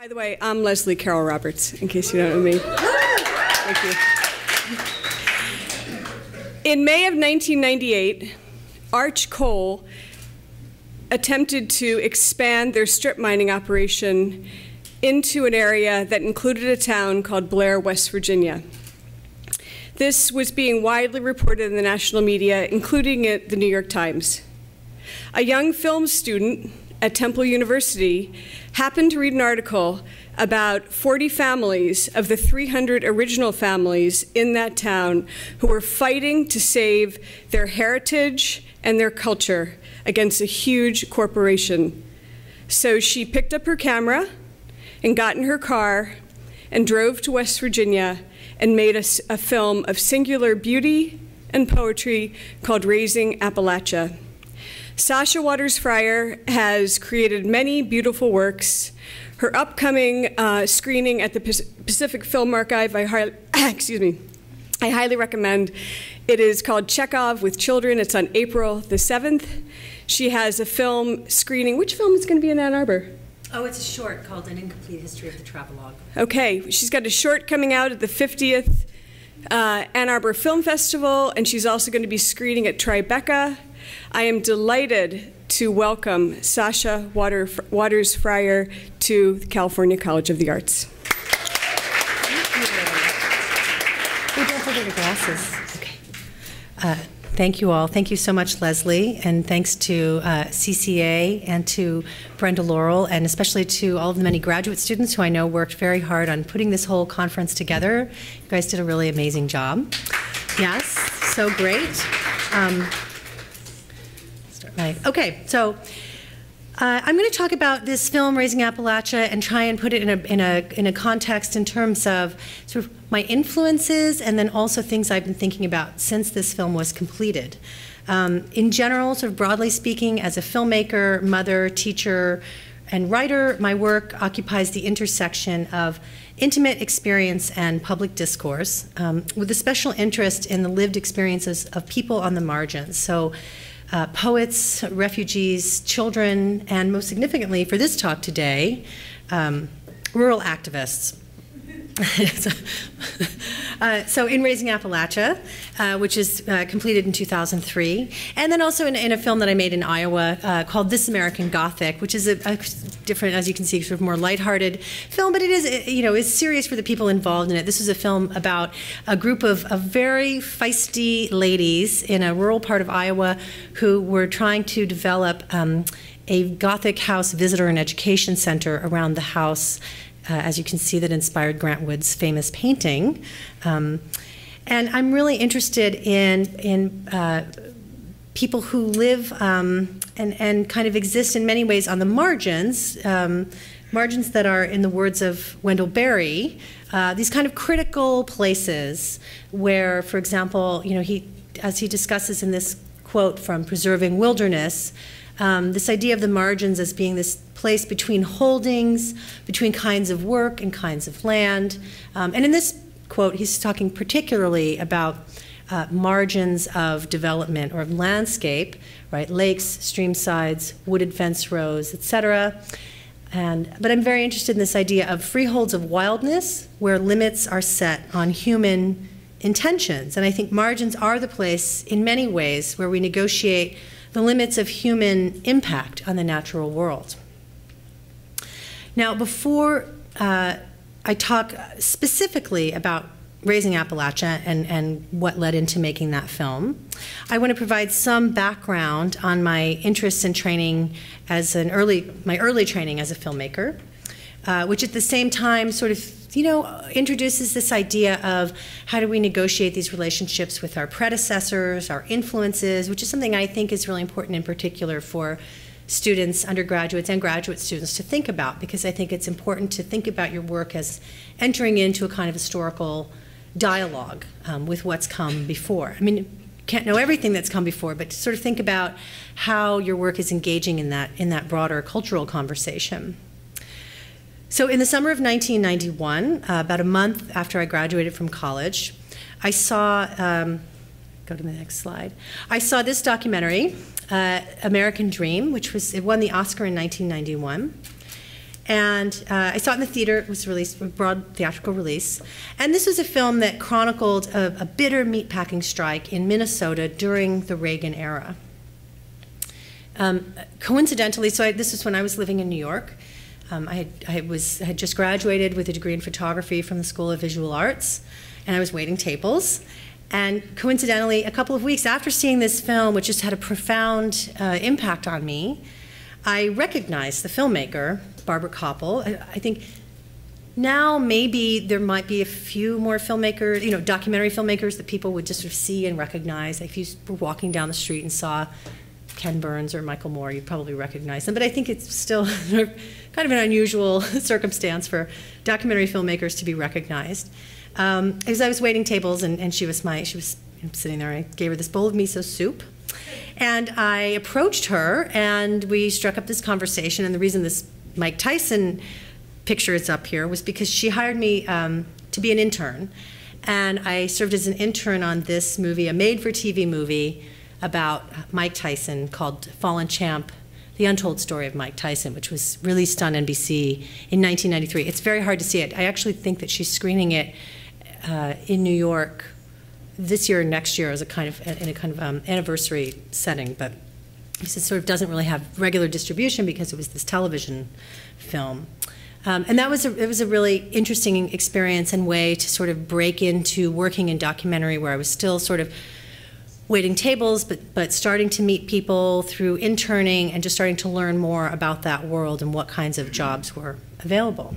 By the way, I'm Leslie Carol Roberts, in case you don't know me. Thank you. In May of 1998, Arch Coal attempted to expand their strip mining operation into an area that included a town called Blair, West Virginia. This was being widely reported in the national media, including the New York Times. A young film student at Temple University happened to read an article about 40 families of the 300 original families in that town who were fighting to save their heritage and their culture against a huge corporation. So she picked up her camera and got in her car and drove to West Virginia and made a film of singular beauty and poetry called Raising Appalachia. Sasha Waters Fryer has created many beautiful works. Her upcoming screening at the Pacific Film Archive, I highly recommend. It is called Chekhov with Children. It's on April the 7th. She has a film screening. Which film is going to be in Ann Arbor? Oh, it's a short called An Incomplete History of the Travelogue. Okay, she's got a short coming out at the 50th Ann Arbor Film Festival, and she's also going to be screening at Tribeca. I am delighted to welcome Sasha Waters Fryer to the California College of the Arts. Thank you. Don't forget your glasses. Okay. Thank you all. Thank you so much, Leslie, and thanks to CCA and to Brenda Laurel, and especially to all of the many graduate students who I know worked very hard on putting this whole conference together. You guys did a really amazing job. Yes, so great. Okay, so I'm going to talk about this film, Raising Appalachia, and try and put it in a context in terms of sort of my influences and then also things I've been thinking about since this film was completed. In general, sort of broadly speaking, as a filmmaker, mother, teacher, and writer, my work occupies the intersection of intimate experience and public discourse, with a special interest in the lived experiences of people on the margins. So. Poets, refugees, children, and most significantly for this talk today, rural activists. So in Raising Appalachia, which is completed in 2003, and then also in a film that I made in Iowa called This American Gothic, which is a different, as you can see, sort of more lighthearted film, but it is, you know, is serious for the people involved in it. This is a film about a group of very feisty ladies in a rural part of Iowa who were trying to develop a Gothic house visitor and education center around the house, as you can see, that inspired Grant Wood's famous painting. And I'm really interested in people who live and kind of exist in many ways on the margins, margins that are, in the words of Wendell Berry, these kind of critical places where, for example, you know, as he discusses in this quote from Preserving Wilderness, this idea of the margins as being this place between holdings, between kinds of work and kinds of land. And in this quote, he's talking particularly about margins of development or of landscape, right? Lakes, stream sides, wooded fence rows, etc. But I'm very interested in this idea of freeholds of wildness where limits are set on human intentions. And I think margins are the place in many ways where we negotiate the limits of human impact on the natural world. Now, before I talk specifically about Raising Appalachia and what led into making that film, I want to provide some background on my interests and training as my early training as a filmmaker, which at the same time sort of, you know, introduces this idea of how do we negotiate these relationships with our predecessors, our influences, which is something I think is really important in particular for students, undergraduates, and graduate students to think about, because I think it's important to think about your work as entering into a kind of historical dialogue with what's come before. I mean, you can't know everything that's come before, but to sort of think about how your work is engaging in that broader cultural conversation. So in the summer of 1991, about a month after I graduated from college, I saw, go to the next slide, I saw this documentary, American Dream, it won the Oscar in 1991. And I saw it in the theater. It was released, a broad theatrical release. And this was a film that chronicled a bitter meatpacking strike in Minnesota during the Reagan era. Coincidentally, this was when I was living in New York. I had just graduated with a degree in photography from the School of Visual Arts, and I was waiting tables. And coincidentally, a couple of weeks after seeing this film, which just had a profound impact on me, I recognized the filmmaker, Barbara Koppel. I think now maybe there might be a few more filmmakers, documentary filmmakers that people would just sort of see and recognize. If you were walking down the street and saw Ken Burns or Michael Moore, you'd probably recognize them. But I think it's still kind of an unusual circumstance for documentary filmmakers to be recognized. As I was waiting tables, and she was sitting there, I gave her this bowl of miso soup. And I approached her, and we struck up this conversation. And the reason this Mike Tyson picture is up here was because she hired me to be an intern. And I served as an intern on this movie, a made-for-TV movie about Mike Tyson called Fallen Champ, The Untold Story of Mike Tyson, which was released on NBC in 1993. It's very hard to see it. I actually think that she's screening it in New York this year or next year as a kind of anniversary setting, but it sort of doesn't really have regular distribution because it was this television film. And it was a really interesting experience and way to sort of break into working in documentary, where I was still sort of waiting tables, but starting to meet people through interning and just starting to learn more about that world and what kinds of jobs were available.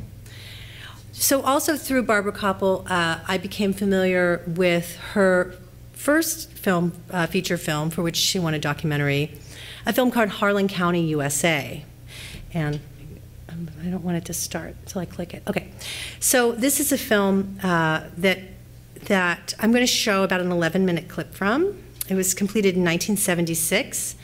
So also through Barbara Koppel, I became familiar with her first film, feature film, for which she won a documentary, a film called Harlan County, USA. And I don't want it to start until I click it. Okay. So this is a film that I'm going to show about an 11-minute clip from. It was completed in 1976.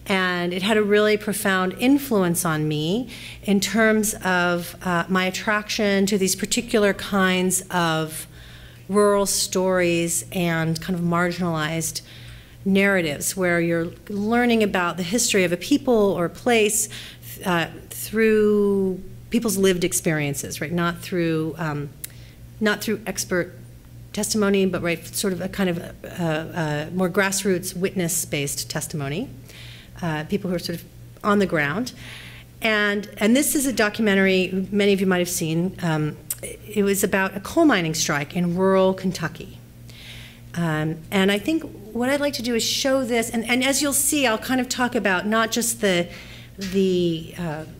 And it had a really profound influence on me in terms of my attraction to these particular kinds of rural stories and kind of marginalized narratives, where you're learning about the history of a people or a place through people's lived experiences, right? Not through expert testimony, but right, sort of a kind of more grassroots witness-based testimony. People who are sort of on the ground. And this is a documentary many of you might have seen. It was about a coal mining strike in rural Kentucky. And I think what I'd like to do is show this, and as you'll see, I'll kind of talk about not just the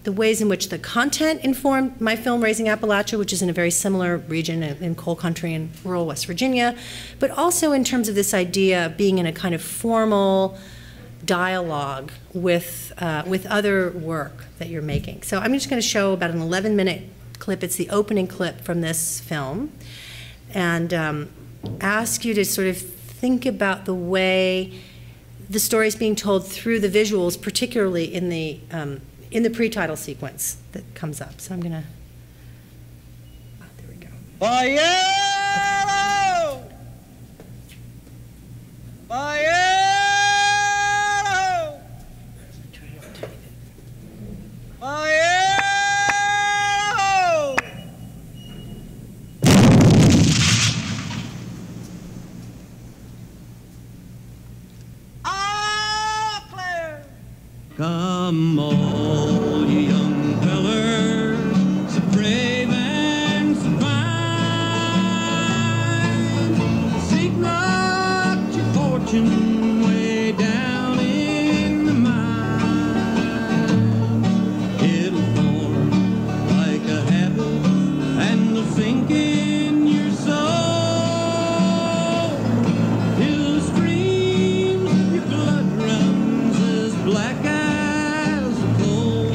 ways in which the content informed my film Raising Appalachia, which is in a very similar region in coal country in rural West Virginia, but also in terms of this idea of being in a kind of formal dialogue with other work that you're making. So I'm just going to show about an 11-minute clip. It's the opening clip from this film, and ask you to sort of think about the way the story is being told through the visuals, particularly in the pre-title sequence that comes up. So I'm going to. Oh, there we go. Fire! Okay. Fire! Come all ye young fellers, so brave and so fine. Seek not your fortune way down in the mine. It'll form like a habit and it'll sink in your soul. Till the streams of your blood runs as black as coal.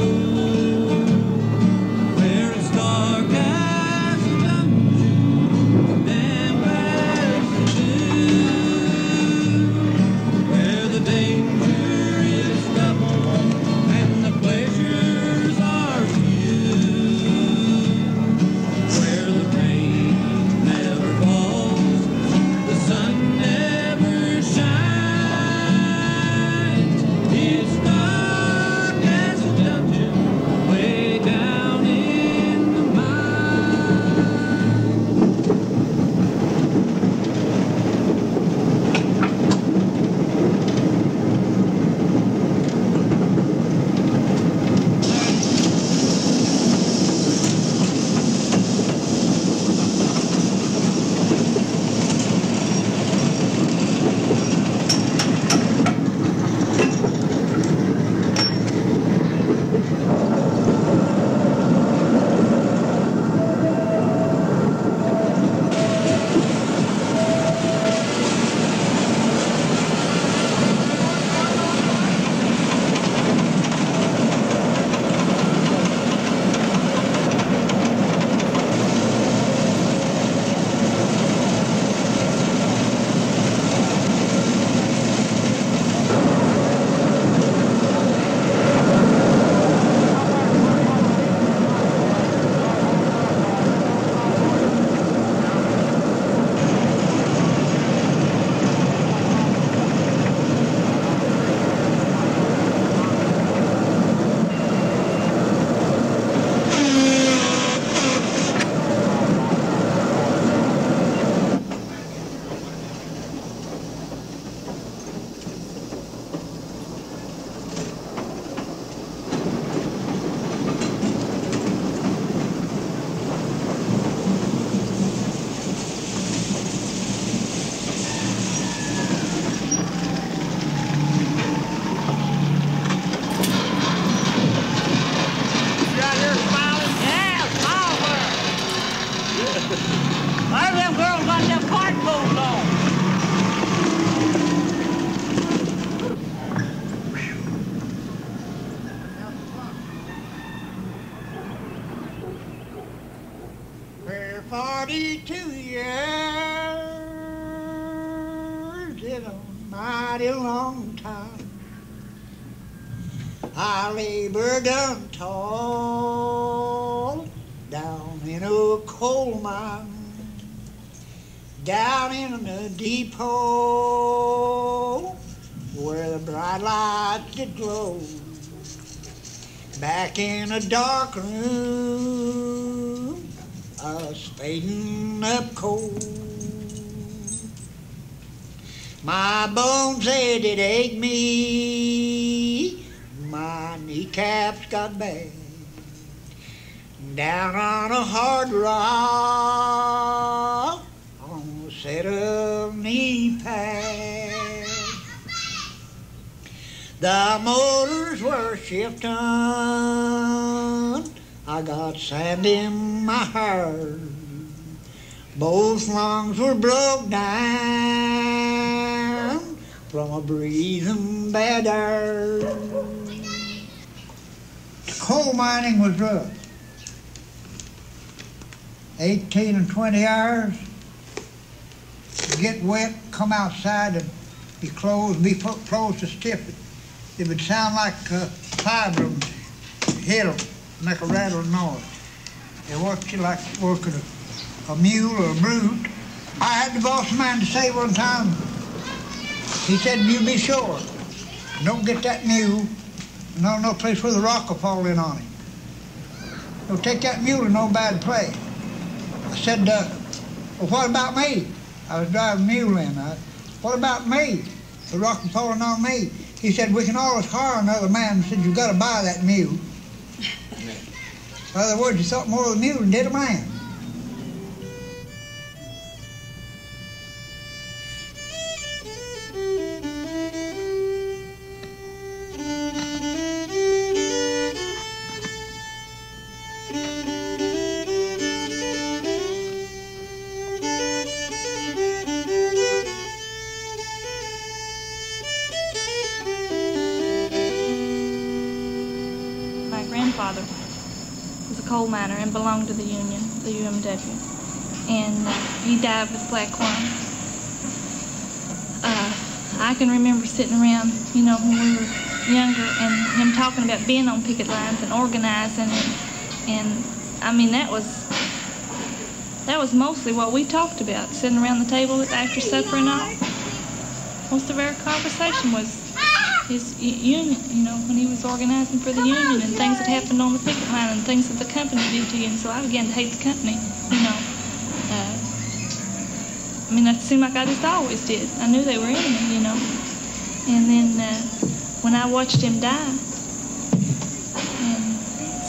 42 years is a mighty long time. I labored untold down in a coal mine, down in the deep hole where the bright lights did glow. Back in a dark room, spading up coal. My bones, they did ache me, my kneecaps got bad. Down on a hard rock, on a set of knee pads. The motors were shifting, I got sand in my hair. Both lungs were broke down from a breathing bad air. Coal mining was rough. 18 and 20 hours, get wet, come outside and be closed to stiff it. It would sound like fiber hit them, make a rattling noise. It worked you like working a mule or a brute. I had the boss man to say one time, he said, you be sure, don't get that mule, no place where the rock will fall in on him. Don't take that mule to no bad place. I said, well, what about me? I was driving a mule in. What about me? The rock was falling on me. He said, we can always hire another man. He said, you've got to buy that mule. In other words, he thought more of the mule than did a man. Coal miner and belonged to the union, the UMW, and he died with black lung. I can remember sitting around, when we were younger, and him talking about being on picket lines and organizing, and I mean that was mostly what we talked about, sitting around the table after supper and all. Most of our conversation was his union, when he was organizing for the union and things that happened on the picket line and things that the company did to you. And so I began to hate the company, that seemed like I just always did. I knew they were enemy, And then when I watched him die and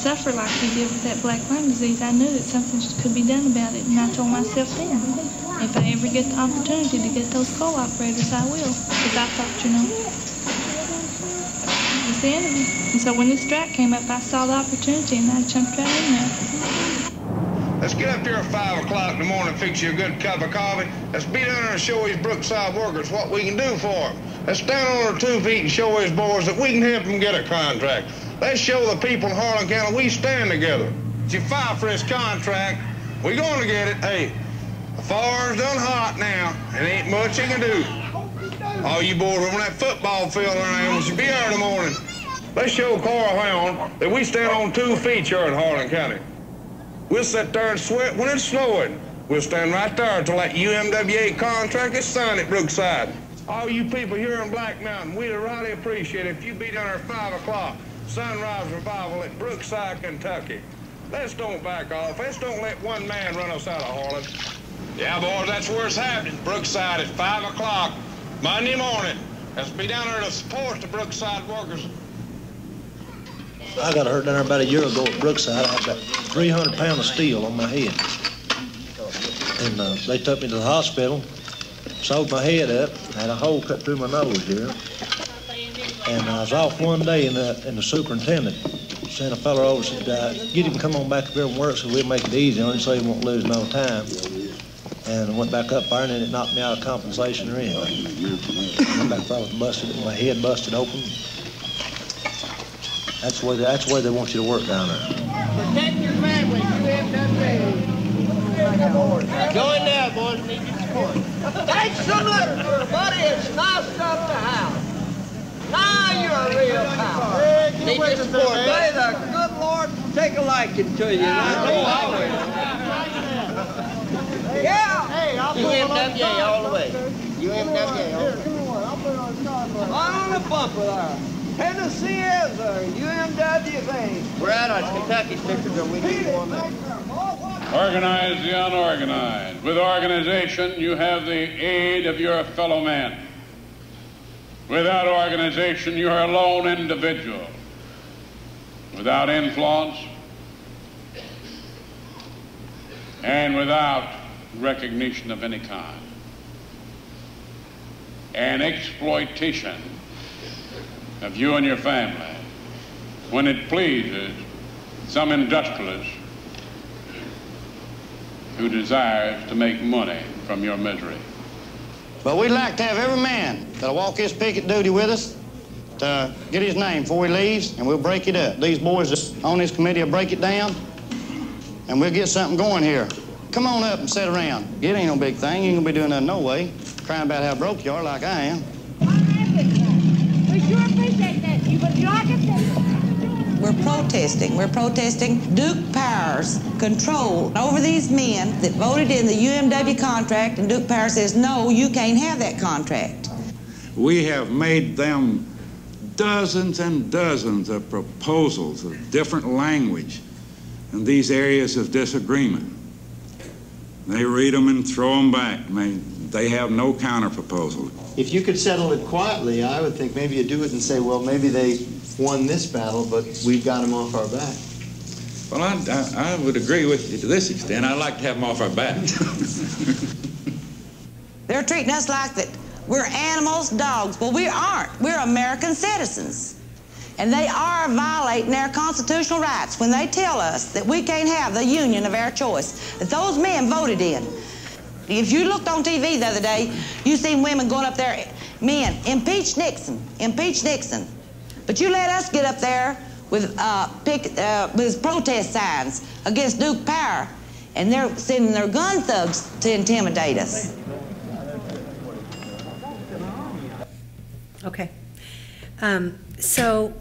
suffer like he did with that black lung disease, I knew that something could be done about it. And I told myself then, if I ever get the opportunity to get those coal operators, I will. Because I thought, the enemy. And so when this strike came up, I saw the opportunity and I jumped right in there. Let's get up here at 5 o'clock in the morning and fix you a good cup of coffee. Let's be down there and show these Brookside workers what we can do for them. Let's stand on our 2 feet and show these boys that we can help them get a contract. Let's show the people in Harlan County we stand together. If you fight for this contract, we're going to get it. Hey, the fire's done hot now. It ain't much you can do. All you boys over that football field around should be here in the morning. Let's show Carl Hound that we stand on 2 feet here in Harlan County. We'll sit there and sweat when it's snowing. We'll stand right there until that UMWA contract is signed at Brookside. All you people here in Black Mountain, we'd really appreciate it if you'd be down there at 5 o'clock, Sunrise Revival at Brookside, Kentucky. Let's don't back off. Let's don't let one man run us out of Harlan. Yeah, boys, that's where it's happening. Brookside at 5 o'clock, Monday morning. Let's be down there to support the Brookside workers. I got hurt down there about a year ago at Brookside. I had about 300 pounds of steel on my head. And they took me to the hospital, sewed my head up, had a hole cut through my nose here. And I was off one day, and the superintendent sent a fella over and said, get him to come on back up here and work so we'll make it easy on him so he won't lose no time. And I went back up there, and then it knocked me out of compensation or anything. I went back there with my head busted open. That's the way they want you to work down there. Protect your family, UMWA. Go in there, boys. Need your support. Take some literature, buddy. It's nice stuff to have. Now you're a real pal. Need your support, buddy. May the good Lord take a liking to you. Yeah. Hey, UMWA all the way. UMWA all the way. On the bumper there. Tennessee is a UMWA. We're out on Kentucky stickers, or we need one there. Organize the unorganized. With organization, you have the aid of your fellow men. Without organization, you are a lone individual. Without influence, and without recognition of any kind. And exploitation of you and your family when it pleases some industrialist who desires to make money from your misery. But we'd like to have every man that'll walk his picket duty with us to get his name before he leaves, and we'll break it up. These boys on this committee will break it down, and we'll get something going here. Come on up and sit around. It ain't no big thing. You ain't gonna be doing nothing no way. Crying about how broke you are like I am. We sure appreciate that. But like I said, we're protesting. We're protesting Duke Power's control over these men that voted in the UMW contract, and Duke Power says, no, you can't have that contract. We have made them dozens and dozens of proposals of different language in these areas of disagreement. They read them and throw them back. They have no counter proposal. If you could settle it quietly, I would think maybe you'd do it and say, well, maybe they won this battle, but we've got them off our back. Well, I would agree with you to this extent. I'd like to have them off our back. They're treating us like that we're animals, dogs. Well, we aren't. We're American citizens. And they are violating their constitutional rights when they tell us that we can't have the union of our choice that those men voted in. If you looked on TV the other day, you seen women going up there, men, impeach Nixon, impeach Nixon. But you let us get up there with protest signs against Duke Power, and they're sending their gun thugs to intimidate us. Okay. So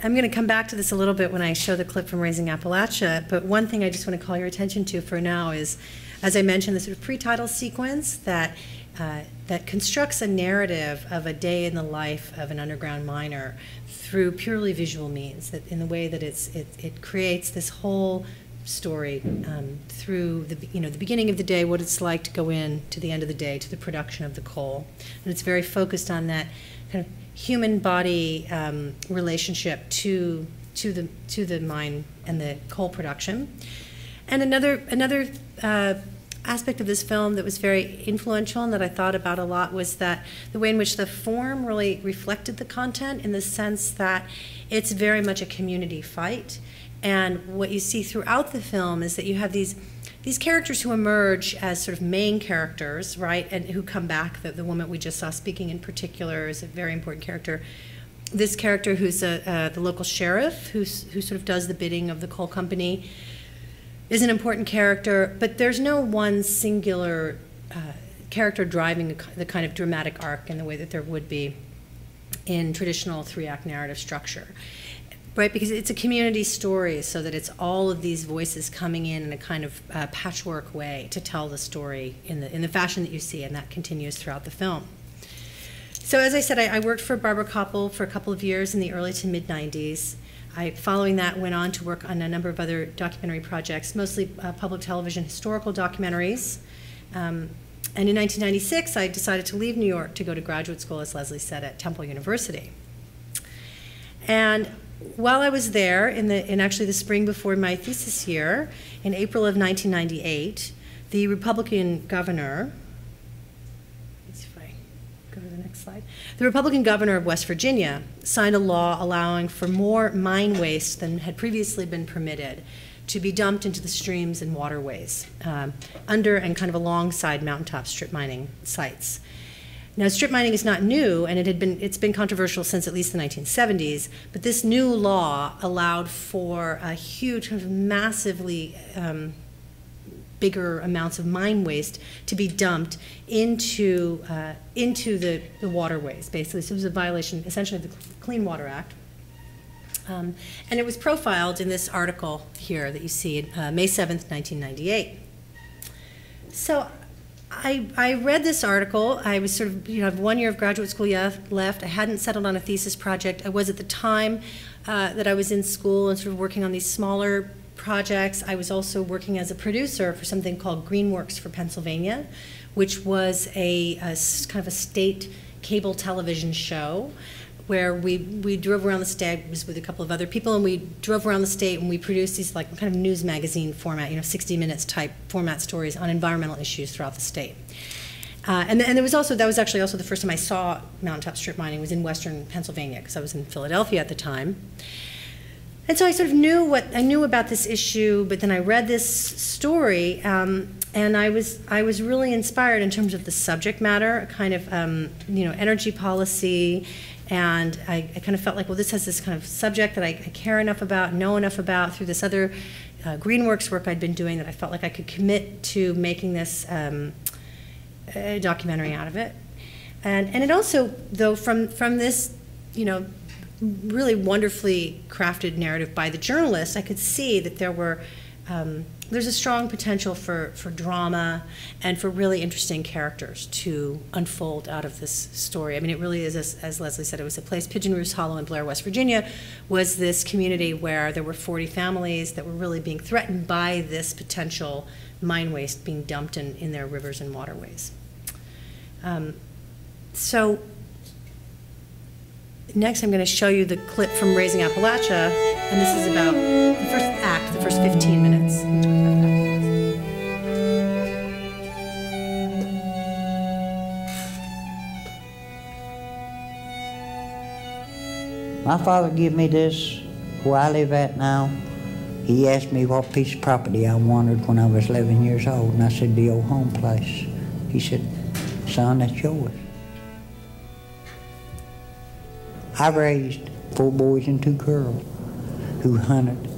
I'm going to come back to this a little bit when I show the clip from Raising Appalachia, but one thing I just want to call your attention to for now is, as I mentioned, the sort of pre-title sequence that constructs a narrative of a day in the life of an underground miner through purely visual means, that in the way that it creates this whole story through the beginning of the day, what it's like to go in to the end of the day, to the production of the coal, and it's very focused on that kind of human body relationship to the mine and the coal production. And another aspect of this film that was very influential and that I thought about a lot was that the way in which the form really reflected the content, in the sense that it's very much a community fight. And what you see throughout the film is that you have these characters who emerge as sort of main characters, right, and who come back. The woman we just saw speaking in particular is a very important character. This character who's the local sheriff who sort of does the bidding of the coal company is an important character, but there's no one singular character driving the kind of dramatic arc in the way that there would be in traditional three-act narrative structure. Right, because it's a community story, so that it's all of these voices coming in a kind of patchwork way to tell the story in the fashion that you see, and that continues throughout the film. So as I said, I worked for Barbara Koppel for a couple of years in the early to mid-90s. Following that, went on to work on a number of other documentary projects, mostly public television historical documentaries. And in 1996, I decided to leave New York to go to graduate school, as Leslie said, at Temple University. And while I was there, in actually the spring before my thesis year, in April of 1998, the Republican governor, let's see if I go to the next slide, the Republican governor of West Virginia signed a law allowing for more mine waste than had previously been permitted to be dumped into the streams and waterways under and kind of alongside mountaintop strip mining sites. Now, strip mining is not new, and it's been controversial since at least the 1970s, but this new law allowed for a huge, kind of massively bigger amounts of mine waste to be dumped into the waterways, basically. So it was a violation, essentially, of the Clean Water Act. And it was profiled in this article here that you see, May 7th, 1998. So I read this article. I was sort of, I have 1 year of graduate school left. I hadn't settled on a thesis project. I was at the time that I was in school and sort of working on these smaller projects. I was also working as a producer for something called Greenworks for Pennsylvania, which was a kind of a state cable television show where we drove around the state. I was with a couple of other people, and we drove around the state and we produced these like kind of news magazine format, 60 minutes type format stories on environmental issues throughout the state. And there was also, that was actually also the first time I saw mountaintop strip mining was in western Pennsylvania, because I was in Philadelphia at the time. And so I sort of knew what I knew about this issue, but then I read this story, and I was really inspired in terms of the subject matter, kind of energy policy, and I kind of felt like, well, this has this kind of subject that I care enough about, know enough about through this other Greenworks work I'd been doing, that I felt like I could commit to making this a documentary out of it. And it also, though, from this, really wonderfully crafted narrative by the journalist, I could see that there's a strong potential for drama and for really interesting characters to unfold out of this story. I mean, it really is, as Leslie said, it was a place, Pigeon Roost Hollow in Blair, West Virginia, was this community where there were 40 families that were really being threatened by this potential mine waste being dumped in their rivers and waterways. So next I'm going to show you the clip from Raising Appalachia, and this is about the first act, the first 15 minutes. My father gave me this where I live at now. He asked me what piece of property I wanted when I was 11 years old, and I said, the old home place. He said, son, that's yours. I raised 4 boys and 2 girls who hunted,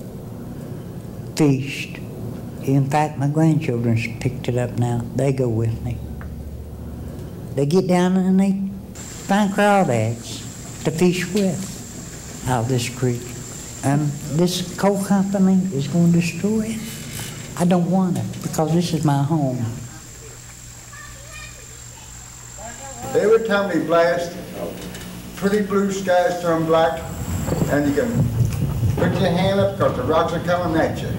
fished. In fact, my grandchildren's picked it up now. They go with me. They get down and they find crawdads to fish with out of this creek. And this coal company is going to destroy it. I don't want it, because this is my home. Every time they blast, pretty blue skies turn black, and you can put your hand up because the rocks are coming at you.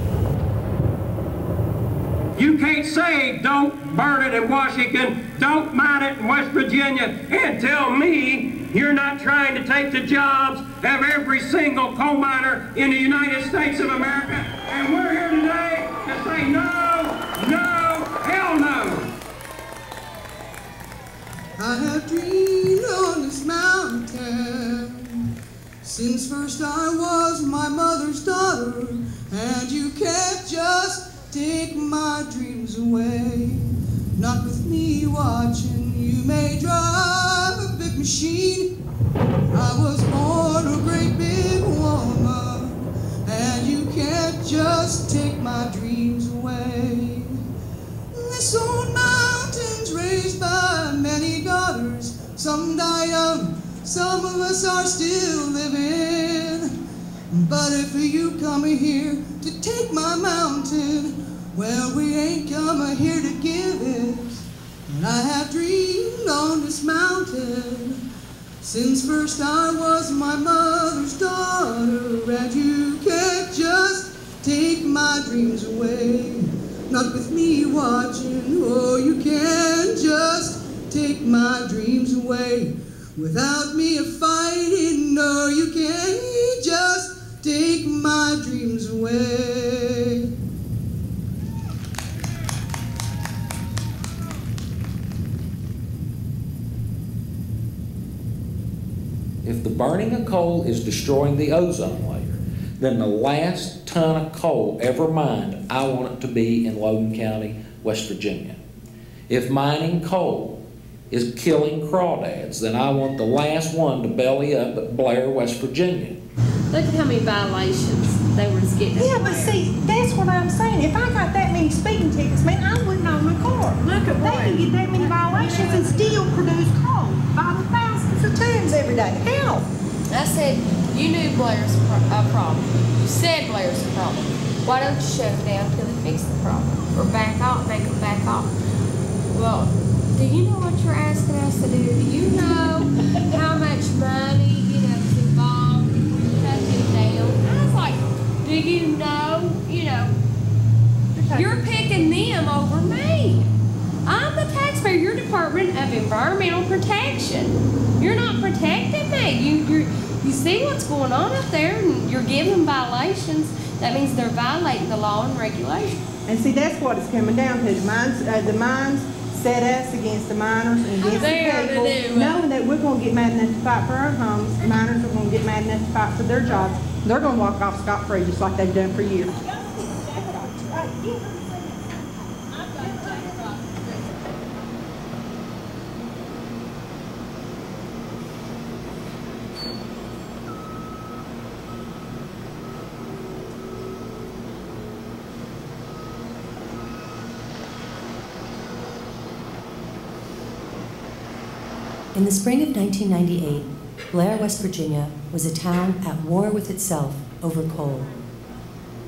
You can't say don't burn it in Washington, don't mine it in West Virginia, and tell me you're not trying to take the jobs of every single coal miner in the United States of America. And we're here today to say no, no, hell no. I have dreamed on this mountain since first I was my mother's daughter, and you can't just take my dreams away. Not with me watching. You may drive a big machine. I was born a great big woman, and you can't just take my dreams away. This old mountain's raised by many daughters. Some die young, some of us are still living. But if you come here to take my mountain, well, we ain't come here to give it. And I have dreamed on this mountain since first I was my mother's daughter. And you can't just take my dreams away. Not with me watching. Oh, you can't just take my dreams away without me fighting. No, you can't just take my dreams away. If the burning of coal is destroying the ozone layer, then the last ton of coal ever mined, I want it to be in Loudoun County, West Virginia. If mining coal is killing crawdads, then I want the last one to belly up at Blair, West Virginia. Look at how many violations. they were just getting. Yeah, but see, that's what I'm saying. If I got that many speeding tickets, man, I wouldn't own a car. Look at they can get that many violations and still produce coal by the thousands of tons every day. How? I said, you knew Blair's a problem. You said Blair's a problem. Why don't you shut it down until they fix the problem? Or back off, make them back off. Well, do you know what you're asking us to do? Do you know how much money, is involved before you shut it down? I was like, do you know, you're picking them over me. I'm the taxpayer. You're Department of Environmental Protection. You're not protecting me. You see what's going on up there, and you're giving violations. That means they're violating the law and regulation. And see, that's what it's coming down to. The mines set us against the miners and against the people, knowing that we're going to get mad enough to fight for our homes. The miners are going to get mad enough to fight for their jobs. They're going to walk off scot-free just like they've done for years. In the spring of 1998, Blair, West Virginia was a town at war with itself over coal.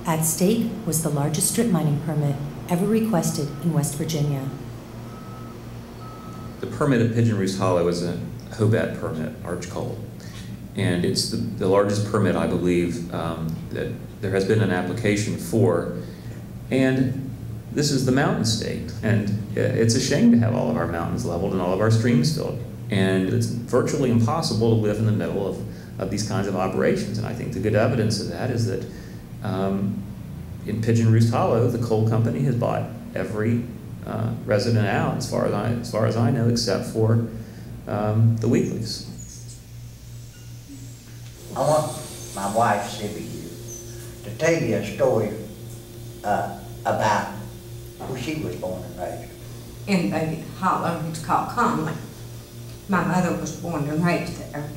At stake was the largest strip mining permit ever requested in West Virginia. The permit at Pigeon Roost Hollow is a Hobart permit, arch coal. And it's the largest permit, I believe, that there has been an application for. And this is the mountain state. And it's a shame to have all of our mountains leveled and all of our streams filled. And it's virtually impossible to live in the middle of these kinds of operations. And I think the good evidence of that is that in Pigeon Roost Hollow, the coal company has bought every resident out, as far as I know, except for the Weeklies. I want my wife, Sibby, to tell you a story about where she was born and raised. In the hollow, it's called Conley. My mother was born and raised there.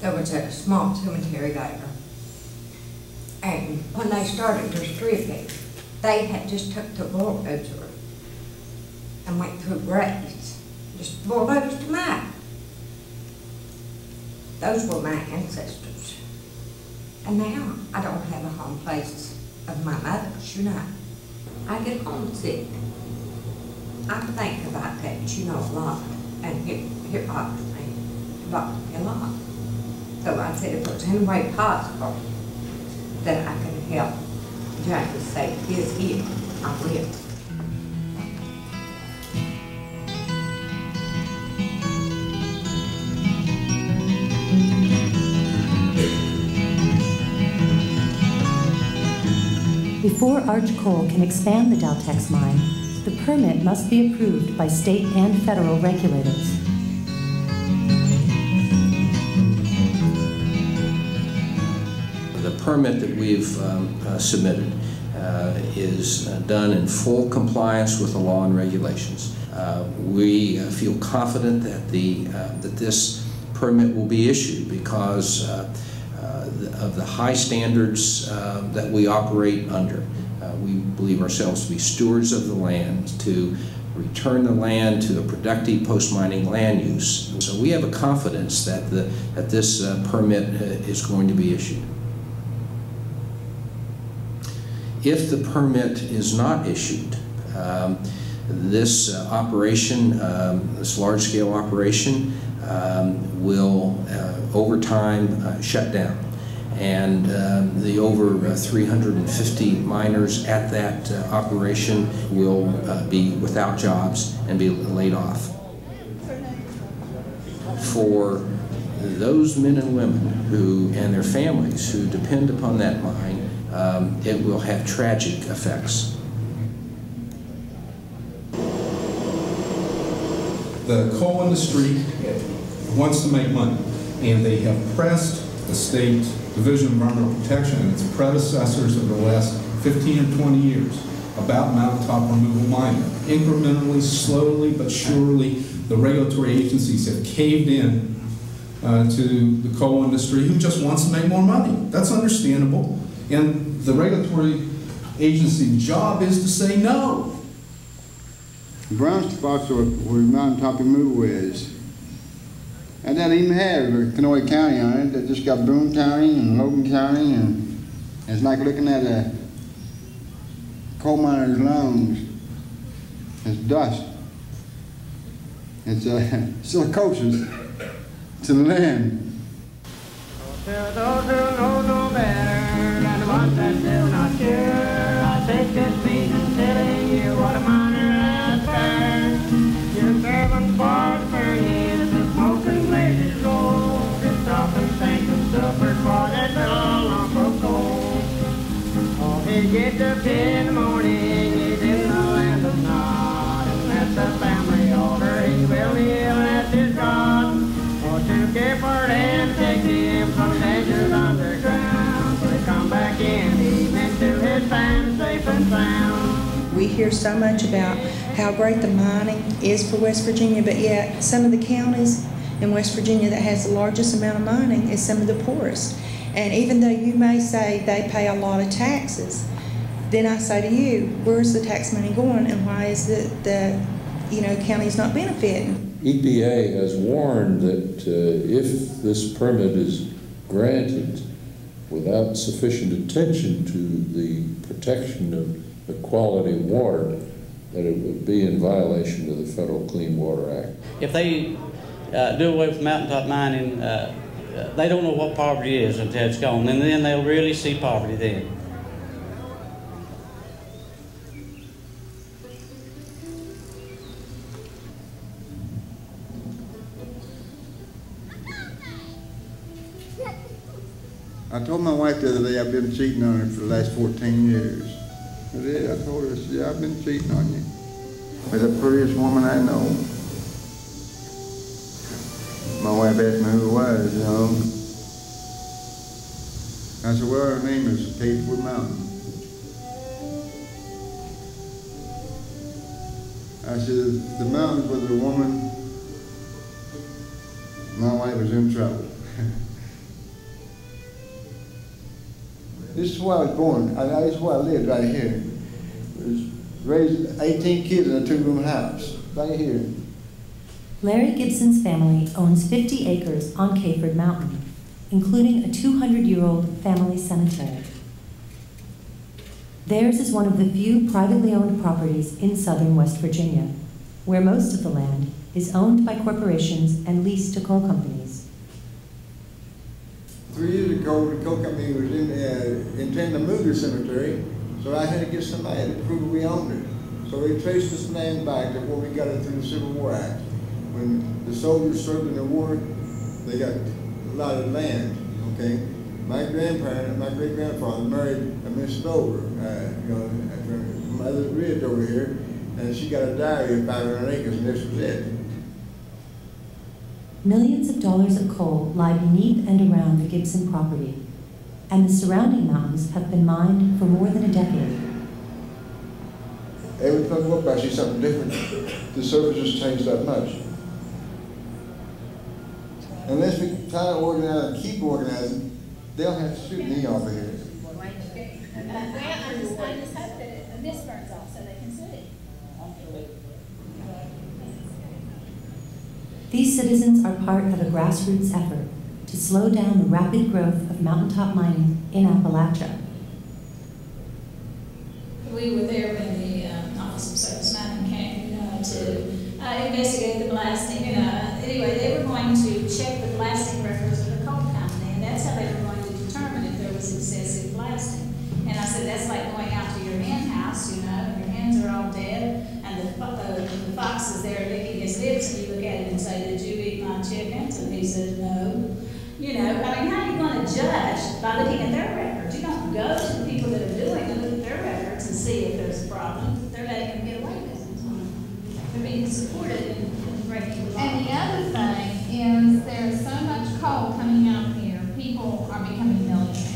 There was a small cemetery there. And when they started their stripping, they had just took the bulldozer and went through graves, just bulldozed them out. Those were my ancestors. And now I don't have a home place of my mother's, I get homesick. I think about that, a lot. And it bothers me. It bothers me a lot. So I said if there's any way possible that I can help Jackie save his here, I will. Before Arch Coal can expand the Daltex mine, the permit must be approved by state and federal regulators. The permit that we've submitted is done in full compliance with the law and regulations. We feel confident that that this permit will be issued because of the high standards that we operate under. We believe ourselves to be stewards of the land, to return the land to a productive post-mining land use. So we have a confidence that this permit is going to be issued. If the permit is not issued, this operation, this large-scale operation, will over time shut down. And the over 350 miners at that operation will be without jobs and be laid off. For those men and women and their families who depend upon that mine, it will have tragic effects. The coal industry wants to make money, and they have pressed the state Division of Environmental Protection and its predecessors over the last 15 or 20 years about mountaintop removal mining. Incrementally, slowly but surely, the regulatory agencies have caved in to the coal industry who just wants to make more money. That's understandable. And the regulatory agency's job is to say no. The brown spots are where the mountaintop removal is. And that even has Kanawha County on it. That just got Boone County and Logan County, and it's like looking at a coal miner's lungs. It's dust. It's silicosis to the land. To those who know no better than the ones that do not care, I take this means telling you what a miner has fared. Your 7 bars per year, the smoking blazes roll. It's often think and suffered for that dull lump of coal. Oh, he gets up in the morning, he's in the land of Nod, and that's the family order. He will kneel at his God, or to Gifford and take him from the dangers underground. So they come back in the evening to his family safe and sound. We hear so much about how great the mining is for West Virginia, but yet some of the counties in West Virginia that has the largest amount of mining is some of the poorest. And even though you may say they pay a lot of taxes, then I say to you, where's the tax money going, and why is the counties not benefiting? EPA has warned that if this permit is granted without sufficient attention to the protection of the quality of water, that it would be in violation of the Federal Clean Water Act. If they do away with mountaintop mining, they don't know what poverty is until it's gone, and then they'll really see poverty then. I told my wife the other day I've been cheating on her for the last 14 years. I did. I told her, I said, yeah, I've been cheating on you. With the prettiest woman I know. My wife asked me who it was, you know. I said, well, her name is Capewood Mountain. I said, the mountains with the woman, my wife was in trouble. This is where I was born. This is where I lived, right here. Was raised 18 kids in a 2-room house, right here. Larry Gibson's family owns 50 acres on Caford Mountain, including a 200-year-old family cemetery. Theirs is one of the few privately owned properties in southern West Virginia, where most of the land is owned by corporations and leased to coal companies. 3 years ago, the coal company was intending to move the cemetery, so I had to get somebody to prove we owned it. So they traced this land back to where we got it through the Civil War Act. When the soldiers served in the war, they got a lot of land, okay? My grandparent, my great-grandfather married a Miss Stover, my mother lived over here, and she got a diary of 500 acres, and this was it. Millions of dollars of coal lie beneath and around the Gibson property, and the surrounding mountains have been mined for more than a decade. Every time I look back, I see something different. The surface has changed that much. Unless we try to organize and keep organizing, they'll have to shoot me off of here. I just hope that the mist burns off so they can see. These citizens are part of a grassroots effort to slow down the rapid growth of mountaintop mining in Appalachia. We were there when the Office of Surface Mining came to investigate the blasting. Anyway, they were going to check the blasting records of the coal company, and that's how they were going to determine if there was excessive blasting. And I said, that's like going out to your hen house, your hens are all dead, and the fox is there licking his lips, and you look at him and say, did you eat my chickens? And he said, no. How are you going to judge by looking at their records? You don't go to the people that are doing it, look at their records and see if there's a problem. They're letting them get away with it. They're being supported in breaking the law. And the other thing is there's so much coal coming out here, people are becoming millionaires.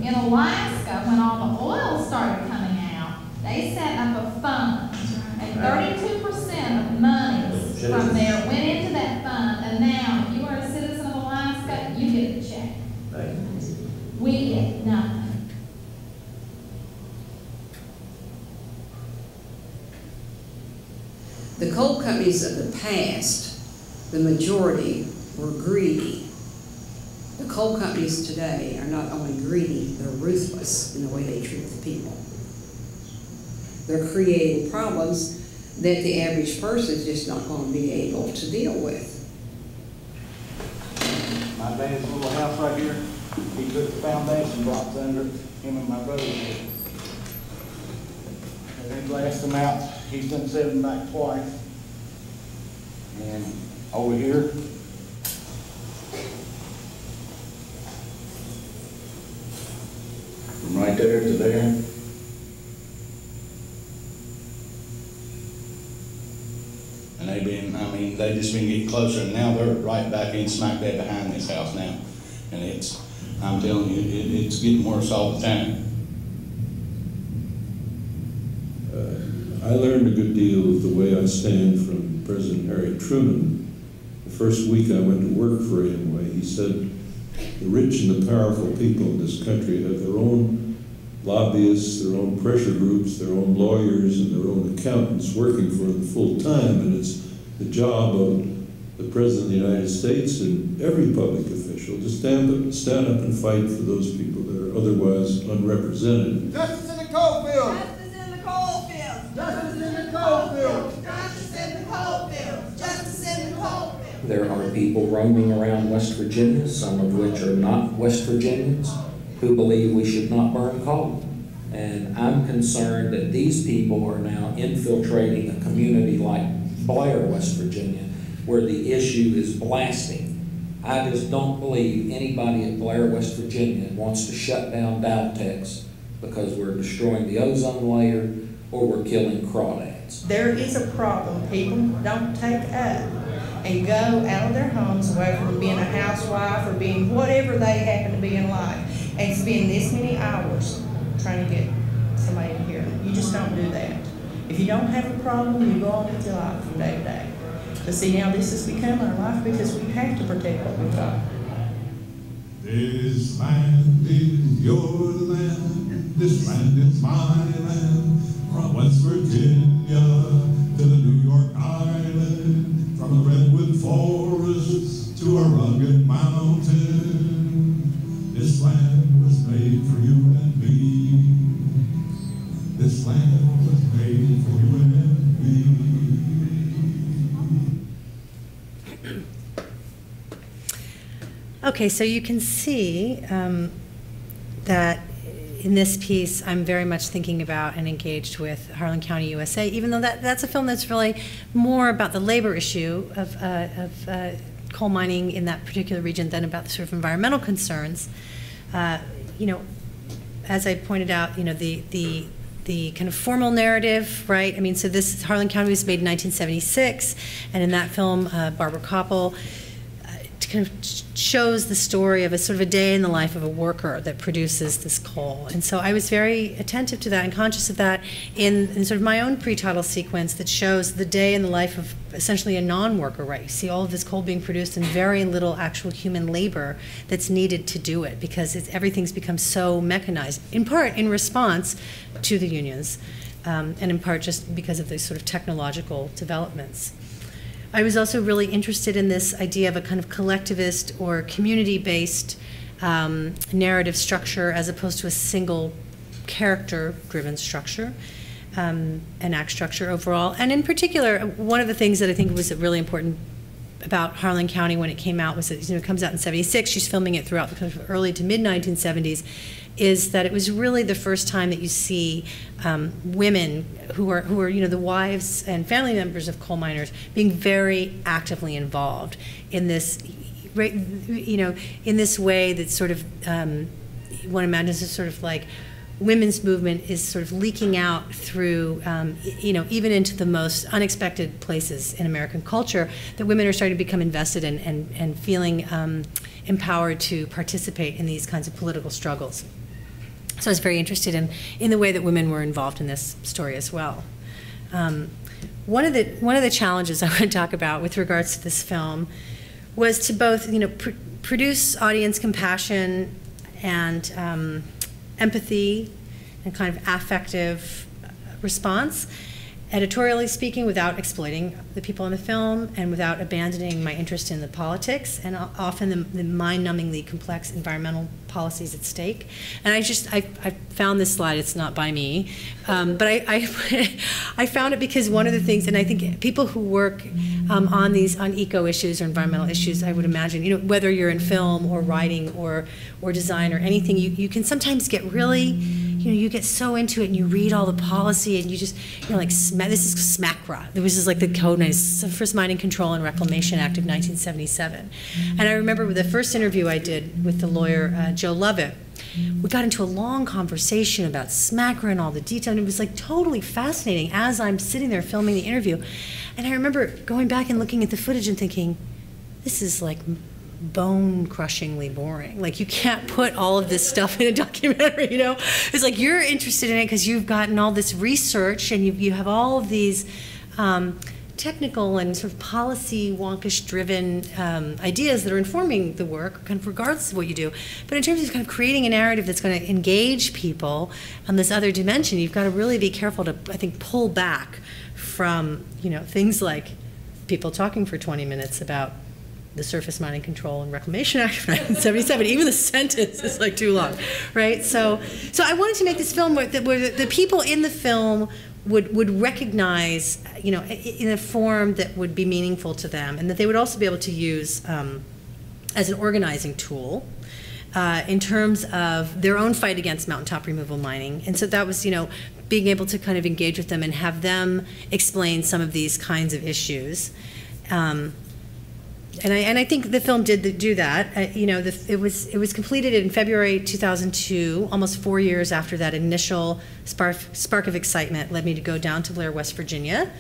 In Alaska, when all the oil started coming out, they set up a fund, and 32% of monies from there went into that fund, and now if you are a citizen of Alaska, The coal companies of the past, the majority, were greedy. The coal companies today are not only greedy, they're ruthless in the way they treat the people. They're creating problems that the average person is just not going to be able to deal with. My dad's little house right here, he put the foundation blocks under it, him and my brother did. And they blasted them out. He's done set them back twice. And over here, from right there to there, and they've been, I mean, they just been getting closer, and now they're right back in smack dab behind this house now. And it's, I'm telling you, it's getting worse all the time. I learned a good deal of the way I stand from President Harry Truman. The first week I went to work for him, where he said, the rich and the powerful people in this country have their own lobbyists, their own pressure groups, their own lawyers, and their own accountants working for them full time, and it's the job of the President of the United States and every public official to stand up and fight for those people that are otherwise unrepresented. Justice in the coal fields! Justice in the coal fields! Justice in the coal fields! Justice in the coal fields! Justice in the coal fields! There are people roaming around West Virginia, some of which are not West Virginians, who believe we should not burn coal. And I'm concerned that these people are now infiltrating a community like Blair, West Virginia, where the issue is blasting. I just don't believe anybody at Blair, West Virginia wants to shut down Daltex because we're destroying the ozone layer or we're killing crawdads. There is a problem people don't take up and go out of their homes, away from being a housewife or being whatever they happen to be in life, and spend this many hours trying to get somebody in here. You just don't do that. If you don't have a problem, you go on with your life from day to day. But see, now this has become our life because we have to protect what we've got. This land is your land, this land is my land, from West Virginia to the New York Island, from the redwood forests to a rugged mountain. This land was made for you and me. This land was made for you and me. Okay, so you can see that in this piece, I'm very much thinking about and engaged with Harlan County, USA, even though that's a film that's really more about the labor issue of coal mining in that particular region than about the sort of environmental concerns. You know, as I pointed out, you know, the kind of formal narrative, right? I mean, so this Harlan County was made in 1976, and in that film, Barbara Koppel kind of shows the story of a sort of a day in the life of a worker that produces this coal. And so I was very attentive to that and conscious of that in sort of my own pre-title sequence that shows the day in the life of essentially a non-worker, right? You see all of this coal being produced and very little actual human labor that's needed to do it because everything's become so mechanized, in part in response to the unions, and in part just because of these sort of technological developments. I was also really interested in this idea of a kind of collectivist or community-based narrative structure as opposed to a single character-driven structure, an act structure overall. And in particular, one of the things that I think was really important about Harlan County when it came out was that, you know, it comes out in '76, she's filming it throughout the kind of early to mid-1970s, is that it was really the first time that you see women who are you know, the wives and family members of coal miners being very actively involved in this, you know, in this way that sort of one imagines is sort of like women's movement is sort of leaking out through, you know, even into the most unexpected places in American culture, that women are starting to become invested in and feeling empowered to participate in these kinds of political struggles. So I was very interested in the way that women were involved in this story as well. One of the challenges I want to talk about with regards to this film was to both, you know, produce audience compassion and empathy and kind of affective response, editorially speaking, without exploiting the people in the film and without abandoning my interest in the politics and often the mind-numbingly complex environmental policies at stake. And I found this slide, it's not by me, but I found it because one of the things, and I think people who work on eco issues or environmental issues, I would imagine, you know, whether you're in film or writing or design or anything, you can sometimes get really, you know, you get so into it and you read all the policy and you just, you know, like, this is SMACRA. This is like the code name, Surface Mining Control and Reclamation Act of 1977. And I remember the first interview I did with the lawyer, Joe Lovett, we got into a long conversation about SMACRA and all the detail, and it was like totally fascinating as I'm sitting there filming the interview. And I remember going back and looking at the footage and thinking, this is like bone-crushingly boring. Like, you can't put all of this stuff in a documentary, you know? It's like you're interested in it because you've gotten all this research and you have all of these technical and sort of policy wonkish-driven ideas that are informing the work, kind of regardless of what you do. But in terms of kind of creating a narrative that's going to engage people on this other dimension, you've got to really be careful to, I think, pull back from, you know, things like people talking for 20 minutes about the Surface Mining Control and Reclamation Act of 1977. Even the sentence is like too long, right? So I wanted to make this film where the people in the film would recognize, you know, in a form that would be meaningful to them, and that they would also be able to use as an organizing tool in terms of their own fight against mountaintop removal mining. And so that was, you know, being able to kind of engage with them and have them explain some of these kinds of issues. And I think the film did do that. You know, it was completed in February 2002, almost 4 years after that initial spark of excitement led me to go down to Blair, West Virginia.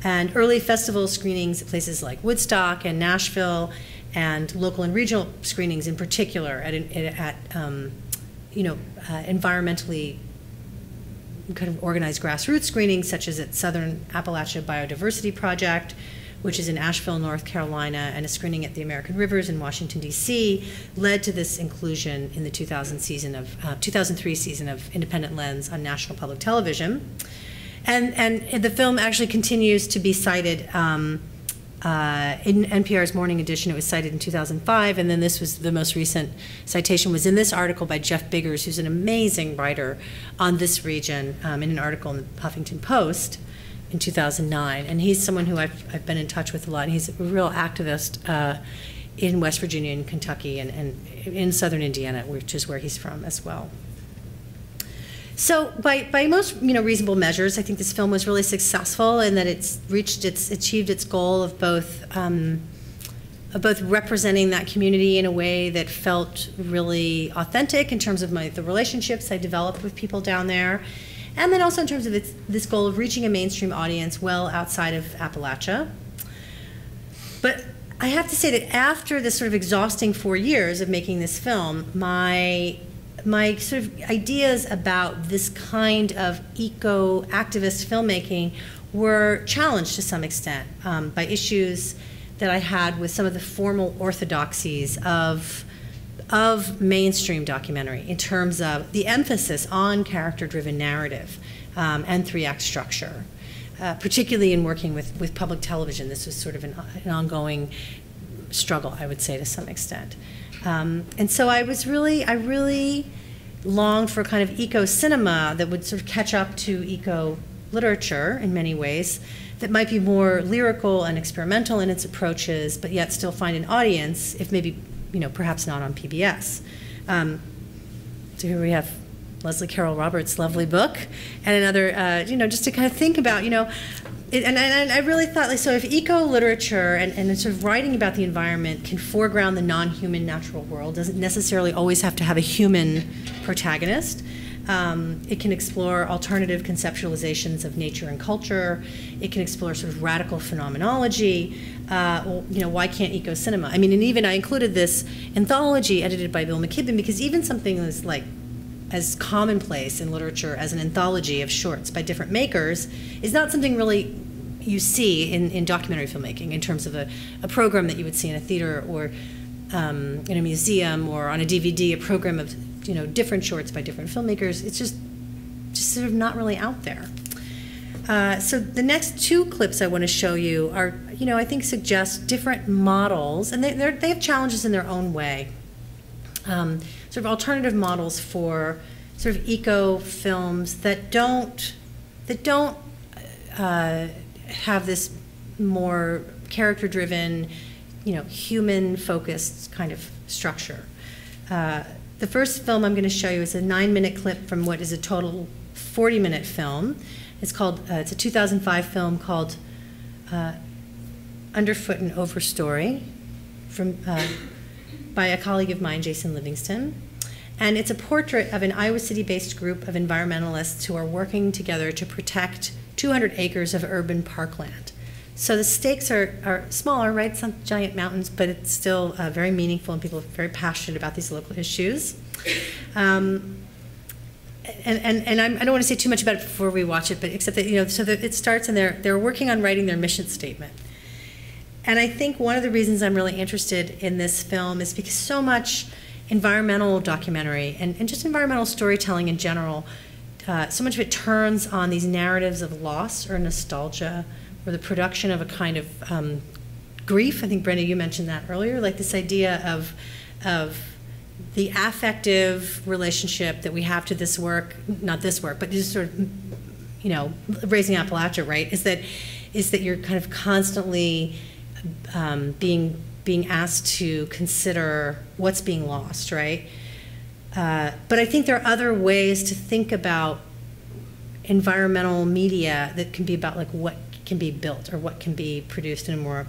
And early festival screenings at places like Woodstock and Nashville, and local and regional screenings in particular at you know, environmentally kind of organized grassroots screenings, such as at Southern Appalachia Biodiversity Project, which is in Asheville, North Carolina, and a screening at the American Rivers in Washington, D.C., led to this inclusion in the 2003 season of Independent Lens on National Public Television. And the film actually continues to be cited in NPR's Morning Edition. It was cited in 2005, and then this was the most recent citation was in this article by Jeff Biggers, who's an amazing writer on this region, in an article in the Huffington Post in 2009. And he's someone who I've been in touch with a lot. He's a real activist in West Virginia and Kentucky and in southern Indiana, which is where he's from as well. So by most, you know, reasonable measures, I think this film was really successful in that it's achieved its goal of both representing that community in a way that felt really authentic in terms of the relationships I developed with people down there, and then also in terms of this goal of reaching a mainstream audience well outside of Appalachia. But I have to say that after this sort of exhausting 4 years of making this film, my sort of ideas about this kind of eco-activist filmmaking were challenged to some extent by issues that I had with some of the formal orthodoxies of mainstream documentary in terms of the emphasis on character-driven narrative and three-act structure. Particularly in working with public television, this was sort of an ongoing struggle, I would say, to some extent. And so I really longed for kind of eco-cinema that would sort of catch up to eco-literature in many ways, that might be more lyrical and experimental in its approaches, but yet still find an audience, if maybe, you know, perhaps not on PBS. So here we have Leslie Carroll Roberts' lovely book, and another, you know, just to kind of think about, you know, and I really thought, like, so if eco-literature and sort of writing about the environment can foreground the non-human natural world, doesn't necessarily always have to have a human protagonist. It can explore alternative conceptualizations of nature and culture. It can explore sort of radical phenomenology. Well, you know, why can't eco-cinema? I mean, and even I included this anthology edited by Bill McKibben, because even something as like as commonplace in literature as an anthology of shorts by different makers is not something really you see in documentary filmmaking in terms of a program that you would see in a theater or in a museum or on a DVD, a program of, you know, different shorts by different filmmakers. It's just sort of not really out there. So the next two clips I want to show you are, I think suggest different models, and they have challenges in their own way. Sort of alternative models for sort of eco films that don't have this more character-driven, human-focused kind of structure. The first film I'm going to show you is a 9-minute clip from what is a total 40-minute film. It's a 2005 film called Underfoot and Overstory by a colleague of mine, Jason Livingston. And it's a portrait of an Iowa City-based group of environmentalists who are working together to protect 200 acres of urban parkland. So the stakes are smaller, right? It's not giant mountains, but it's still very meaningful, and people are very passionate about these local issues. And I don't want to say too much about it before we watch it, but except that, so that it starts and they're working on writing their mission statement. And I think one of the reasons I'm really interested in this film is because so much environmental documentary and just environmental storytelling in general, so much of it turns on these narratives of loss or nostalgia, or the production of a kind of grief. I think, Brenda, you mentioned that earlier, like this idea of the affective relationship that we have to this work, not this work, but just sort of, Raising Appalachia, right, is that you're kind of constantly being asked to consider what's being lost, right? But I think there are other ways to think about environmental media that can be about like what can be built or what can be produced in a more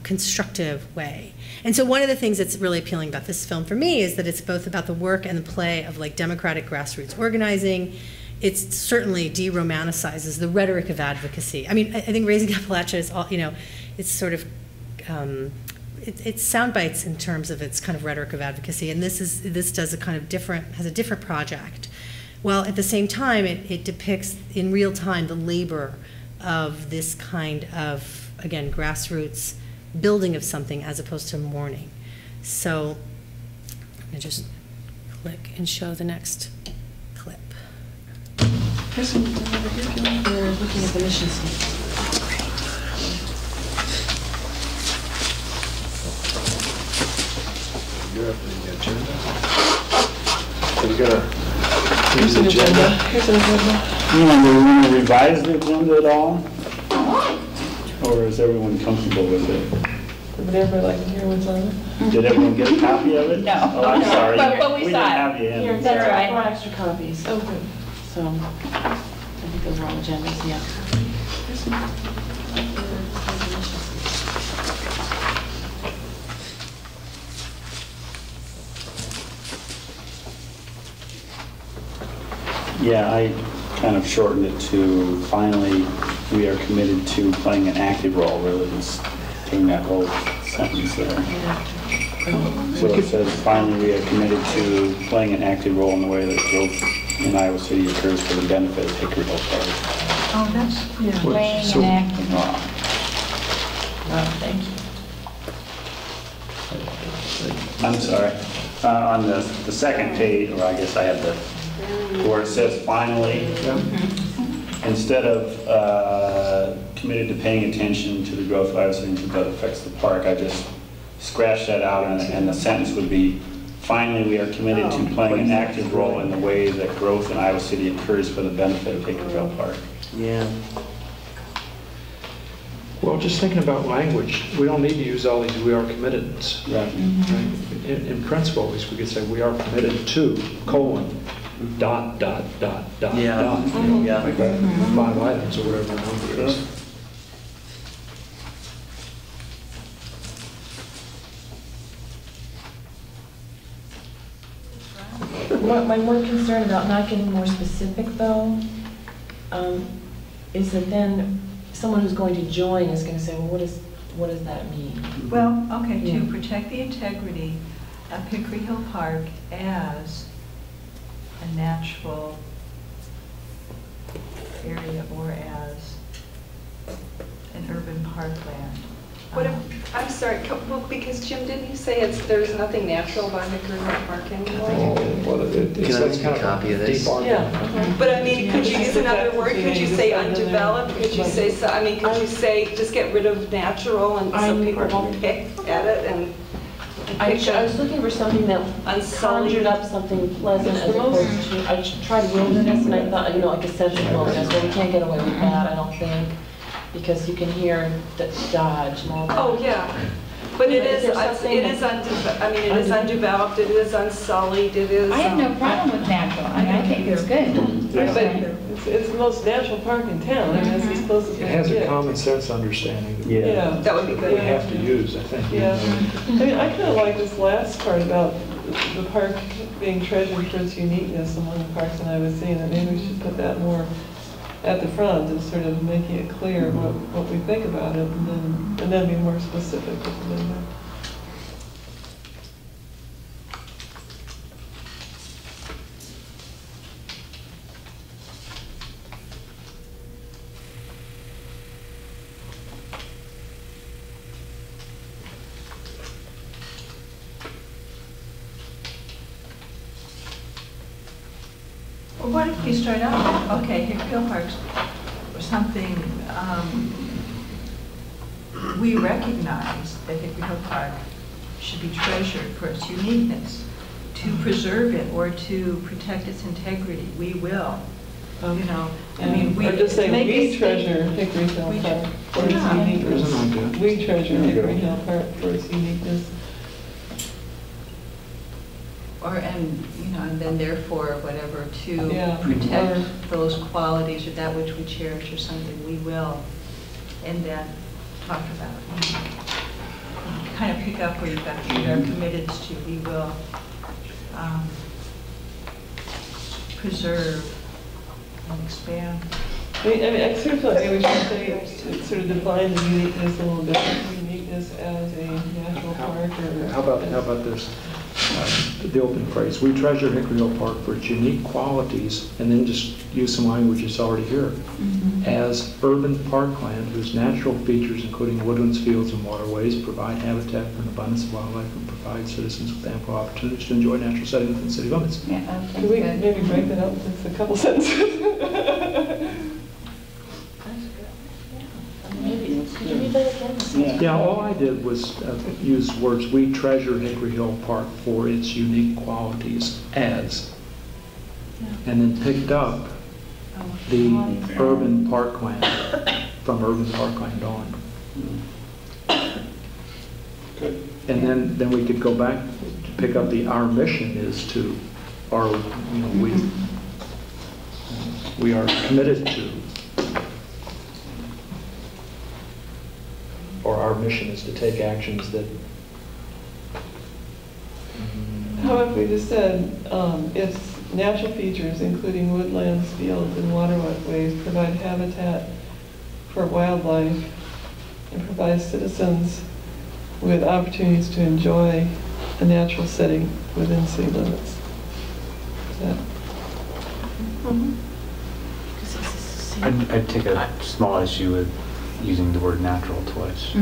constructive way. And so one of the things that's really appealing about this film for me is that it's both about the work and the play of like democratic grassroots organizing. It certainly de-romanticizes the rhetoric of advocacy. I mean, I think Raising Appalachia is all, it's sort of, it's sound bites in terms of its kind of rhetoric of advocacy, and this does a kind of has a different project. While at the same time, it depicts in real time the labor of this kind of, again, grassroots building of something as opposed to mourning. So I'm going to just click and show the next clip. Here's one over here. We're looking at the mission statement. You're up in the agenda. Are you gonna? Here's an agenda. Here's an agenda. Do we want to revise the agenda at all? Or is everyone comfortable with it? Would everybody like to hear what's on it? Did everyone get a copy of it? No. Oh, I'm sorry. But we didn't saw it. have you in. Here, that's right. 4 extra copies. Oh, good. So, I think those are all agendas, yeah. Yeah, I kind of shortened it to finally we are committed to playing an active role, really just taking that whole sentence there. So it says finally we are committed to playing an active role in the way that growth in Iowa City occurs for the benefit of Hickoryville Park. Oh, that's playing an active role. Oh, thank you. I'm sorry. On the second page, or I guess I have the where it says finally, instead of committed to paying attention to the growth of Iowa City that affects the park, I just scratched that out, and the sentence would be, finally we are committed to playing an active role in the way that growth in Iowa City occurs for the benefit of Hickoryville Park. Yeah. Well, just thinking about language, we don't need to use all these "we are committeds." Right. Right? In principle, we could say we are committed to, : dot, dot, dot, dot, Yeah. dot. Yeah. Like that, 5 items or whatever the number is. My more concern about not getting more specific, though, is that then someone who's going to join is going to say, well, what does that mean? Well, okay, to protect the integrity of Hickory Hill Park as a natural area or as an urban parkland. What if, I'm sorry, well, because Jim, didn't you say there's nothing natural about Hickory Hill Park anymore? Well, Can I make a copy of this? Yeah, but I mean, could you use another word? Could you say undeveloped? Could you say, I mean, could you say just get rid of natural and so people won't pick at it and I was looking for something that conjured up something pleasant as opposed to, I tried wilderness and I thought, like a sense of wilderness, but we can't get away with that, I don't think, because you can hear the Dodge and all that. Oh, yeah. But it is undeveloped, it is unsullied, it is... I have no problem with natural. I mean, I think it's good. It's the most natural park in town. I mean, it's as close as it has a common sense understanding that that would be good. We have to use, I think. Yeah. I mean, I kind of like this last part about the park being treasured for its uniqueness among the parks in Iowa City, and maybe we should put that more at the front and sort of making it clear what we think about it, and then be more specific with the number. Well, what if you start out, okay, Hickory Hill Parks, or something, we recognize that Hickory Hill Park should be treasured for its uniqueness. To preserve it or to protect its integrity, we will. I mean, we... Or just say, we treasure Hickory Hill Park for its uniqueness. We treasure Hickory Hill Park for its uniqueness. And then therefore, whatever, to protect those qualities or that which we cherish or something, we will. And then talk about, kind of pick up where you've got, we are committed to, we will preserve and expand. I mean, I sort of feel like maybe we should say, to sort of define the uniqueness a little bit, uniqueness as a natural park, or... How about this? The open phrase, we treasure Hickory Hill Park for its unique qualities, and then just use some language that's already here. As urban parkland whose natural features, including woodlands, fields, and waterways, provide habitat for an abundance of wildlife and provide citizens with ample opportunities to enjoy natural settings within city limits. Can we maybe break that up into a couple sentences? Yeah, all I did was use words, we treasure Hickory Hill Park for its unique qualities as, and then picked up the urban parkland from urban parkland on. Good. And then we could go back to pick up our mission is to, we are committed to, or our mission is to take actions that... How if we just said, its natural features, including woodlands, fields, and waterways, provide habitat for wildlife and provide citizens with opportunities to enjoy a natural setting within city limits. Is that? I'd take a small issue with using the word natural twice.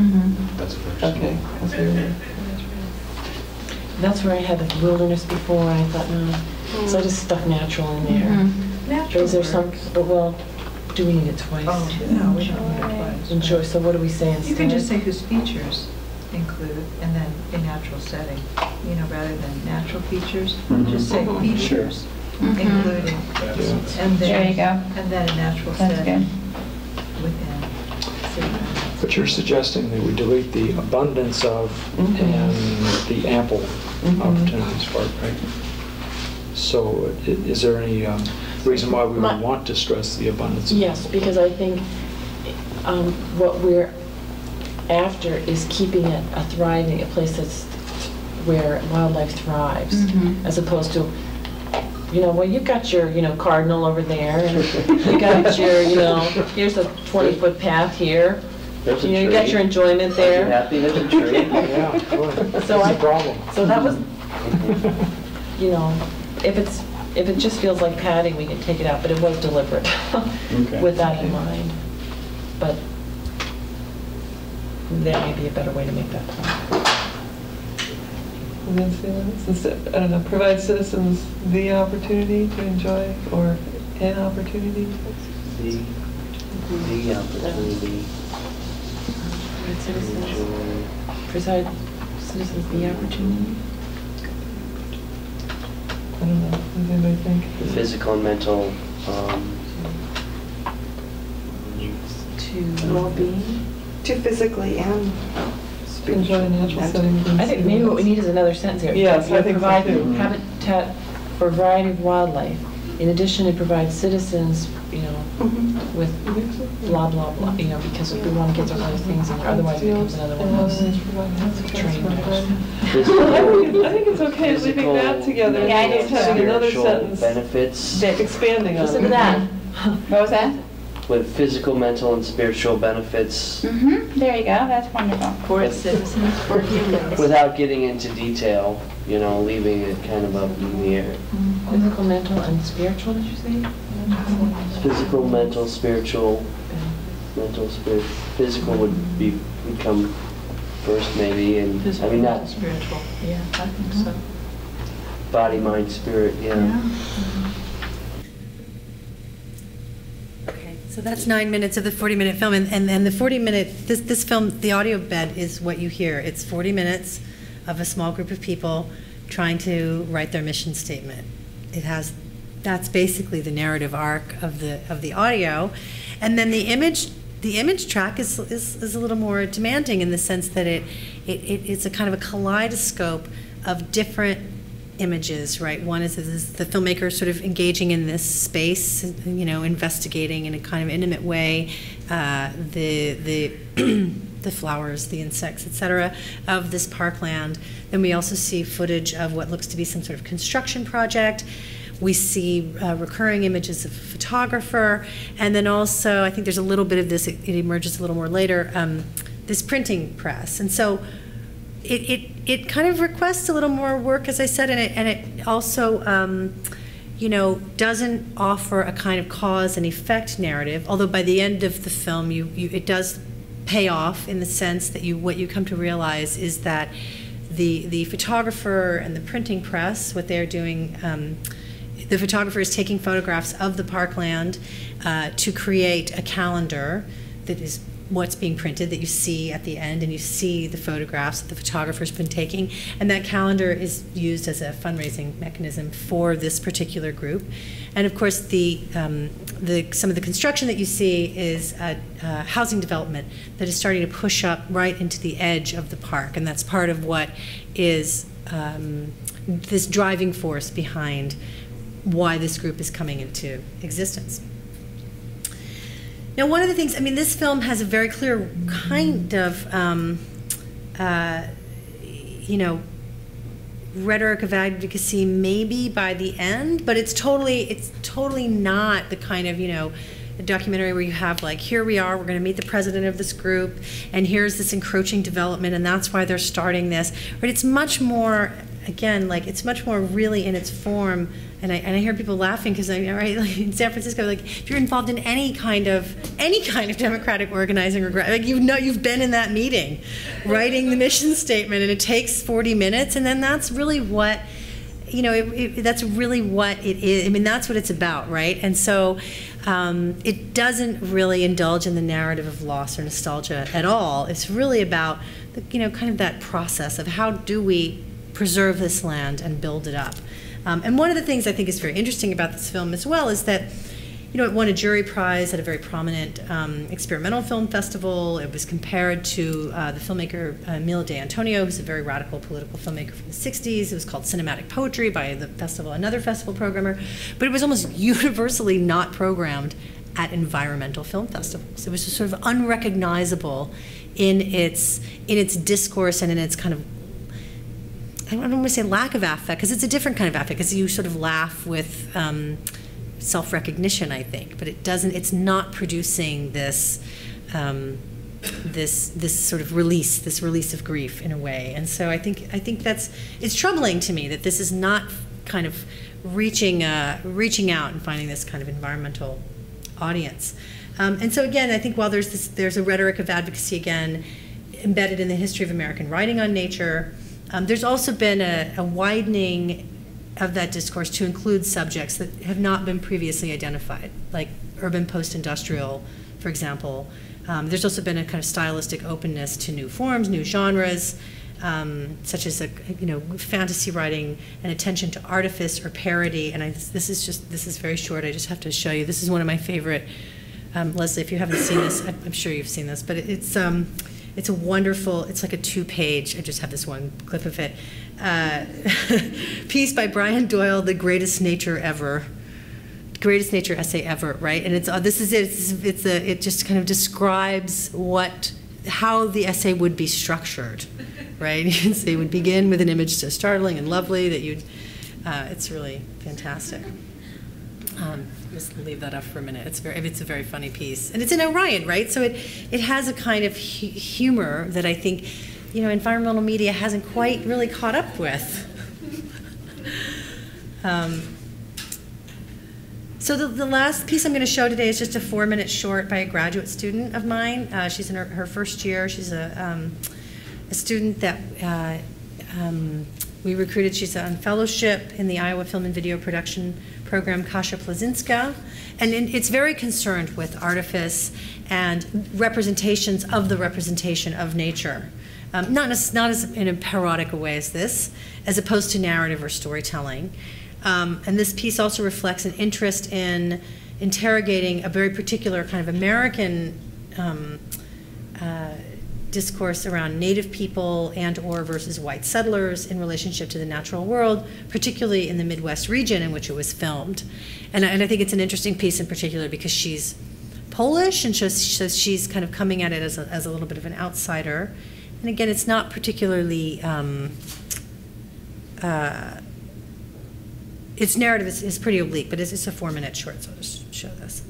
That's first. Okay. That's where I had the wilderness before, and I thought, no. So I just stuck natural in there. Natural. Is there some, well, do we need it twice? No, we don't need it twice. Enjoy, so what do we say instead? You can just say whose features include, and then a natural setting, rather than natural features, just say features including. And then, there you go. And then a natural setting within city limits. But you're suggesting that we delete the abundance of and the ample opportunities part, right? So is there any reason why we would want to stress the abundance? Yes, because I think what we're after is keeping it a thriving, a place that's where wildlife thrives, as opposed to, well, you've got your, cardinal over there, and you got your, here's a 20-foot path here. There's a tree. You got your enjoyment there. Happy there's a tree. Yeah, good. So that's a problem. So that was, if it just feels like padding, we can take it out, but it was deliberate with that in mind. But there may be a better way to make that point. I don't know, provide citizens the opportunity to enjoy, or an opportunity? The opportunity. Provide citizens the opportunity. I don't know, what does anybody think? The physical and mental to well-being. To physically and enjoy the natural setting. I think maybe what we need is another sentence here. Yes, I think provide so too. habitat for a variety of wildlife. In addition, it provides citizens, with blah blah blah. Because if we want to get those other things in there, otherwise it becomes another one of those train wrecks. I think it's okay leaving that together. Yeah, and just having another sentence benefits. expanding on Listen to that. What was that? With physical, mental, and spiritual benefits. There you go. That's wonderful. For citizens, for humans. Without getting into detail, leaving it kind of up in the air. Physical, mental, and spiritual, did you say? Physical, mental, spiritual. Physical would come first, maybe, and Physical, not spiritual. Yeah, I think so. body, mind, spirit. Yeah. So that's 9 minutes of the 40-minute film, and the 40-minute, this film, the audio bed is what you hear. It's 40 minutes of a small group of people trying to write their mission statement. That's basically the narrative arc of the audio, and then the image track is a little more demanding in the sense that it's a kind of a kaleidoscope of different images, right? One is the filmmaker sort of engaging in this space, investigating in a kind of intimate way the flowers, the insects, etc., of this parkland. Then we also see footage of what looks to be some sort of construction project. We see recurring images of a photographer, and then also, I think there's a little bit of this, it emerges a little more later, this printing press. And so it kind of requests a little more work, as I said, and it also, doesn't offer a kind of cause and effect narrative, although by the end of the film, it does pay off in the sense that what you come to realize is that the photographer and the printing press, what they're doing, the photographer is taking photographs of the parkland to create a calendar that is what's being printed that you see at the end, and you see the photographs that the photographer's been taking, and that calendar is used as a fundraising mechanism for this particular group. And of course, some of the construction that you see is housing development that is starting to push up right into the edge of the park, and that's part of what is this driving force behind why this group is coming into existence. Now, one of the things, this film has a very clear kind of, rhetoric of advocacy maybe by the end, but it's totally not the kind of, a documentary where you have like, here we are, we're going to meet the president of this group, and here's this encroaching development, and that's why they're starting this. But it's much more, again, it's much more really in its form. And I hear people laughing because in San Francisco, if you're involved in any kind of democratic organizing or you've been in that meeting, writing the mission statement, and it takes 40 minutes, and then that's really what that's really what it is. That's what it's about, right? And so it doesn't really indulge in the narrative of loss or nostalgia at all. It's really about kind of that process of how do we preserve this land and build it up. And one of the things I think is very interesting about this film as well is that, it won a jury prize at a very prominent experimental film festival. It was compared to the filmmaker Milo de Antonio, who's a very radical political filmmaker from the 60s. It was called Cinematic Poetry by another festival programmer. But it was almost universally not programmed at environmental film festivals. It was just sort of unrecognizable in its discourse and in its kind of, I don't want to say lack of affect, because it's a different kind of affect, because you sort of laugh with self-recognition, I think, but it's not producing this sort of release, this release of grief in a way. And so I think it's troubling to me that this is not kind of reaching out and finding this kind of environmental audience. And so again, I think while there's a rhetoric of advocacy again, embedded in the history of American writing on nature. There's also been a widening of that discourse to include subjects that have not been previously identified, like urban post-industrial, for example. There's also been a kind of stylistic openness to new forms, new genres, such as fantasy writing and attention to artifice or parody. And this is very short. I just have to show you. This is one of my favorite. Leslie, if you haven't seen this, I'm sure you've seen this, but it's a wonderful. It's like a 2-page. I just have this one clip of it. Piece by Brian Doyle, "The Greatest Nature Ever." Greatest nature essay ever, right? And this is it. It just kind of describes how the essay would be structured, right? You can say it would begin with an image so startling and lovely that you'd. It's really fantastic. Just leave that up for a minute. It's a very funny piece, and it's in Orion, right? So it has a kind of humor that I think, environmental media hasn't quite really caught up with. So the last piece I'm going to show today is just a 4-minute short by a graduate student of mine. She's in her first year. She's a student that we recruited. She's on fellowship in the Iowa Film and Video Production Program, Kasia Plazinska. And it's very concerned with artifice and representations of the representation of nature. Not as in a parodic a way as this, as opposed to narrative or storytelling. And this piece also reflects an interest in interrogating a very particular kind of American discourse around Native people and/or versus white settlers in relationship to the natural world, particularly in the Midwest region in which it was filmed. And I think it's an interesting piece in particular because she's Polish, and so she's kind of coming at it as a little bit of an outsider. And again, it's not particularly its narrative is pretty oblique, but it's a 4-minute short, so I'll just show this.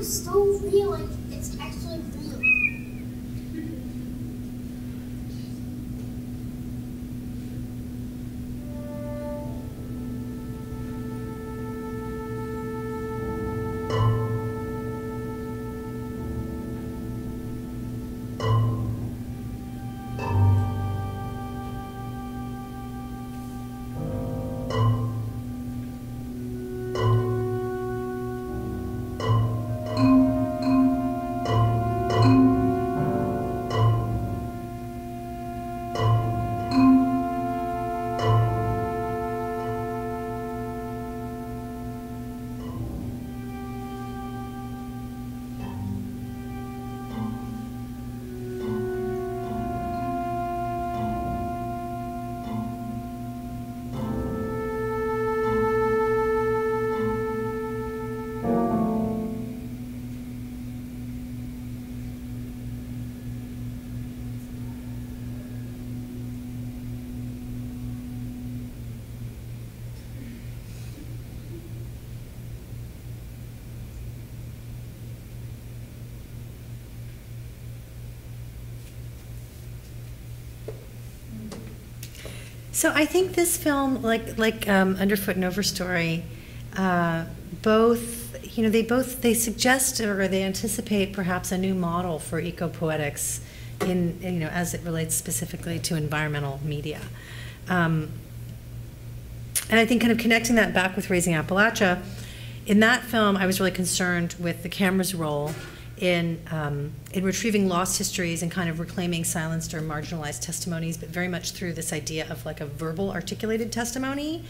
So real, like it's actually real. So I think this film, like Underfoot and Overstory, both, they suggest or they anticipate perhaps a new model for ecopoetics as it relates specifically to environmental media. And I think kind of connecting that back with Raising Appalachia, in that film I was really concerned with the camera's role in retrieving lost histories and kind of reclaiming silenced or marginalized testimonies, but very much through this idea of like a verbal articulated testimony.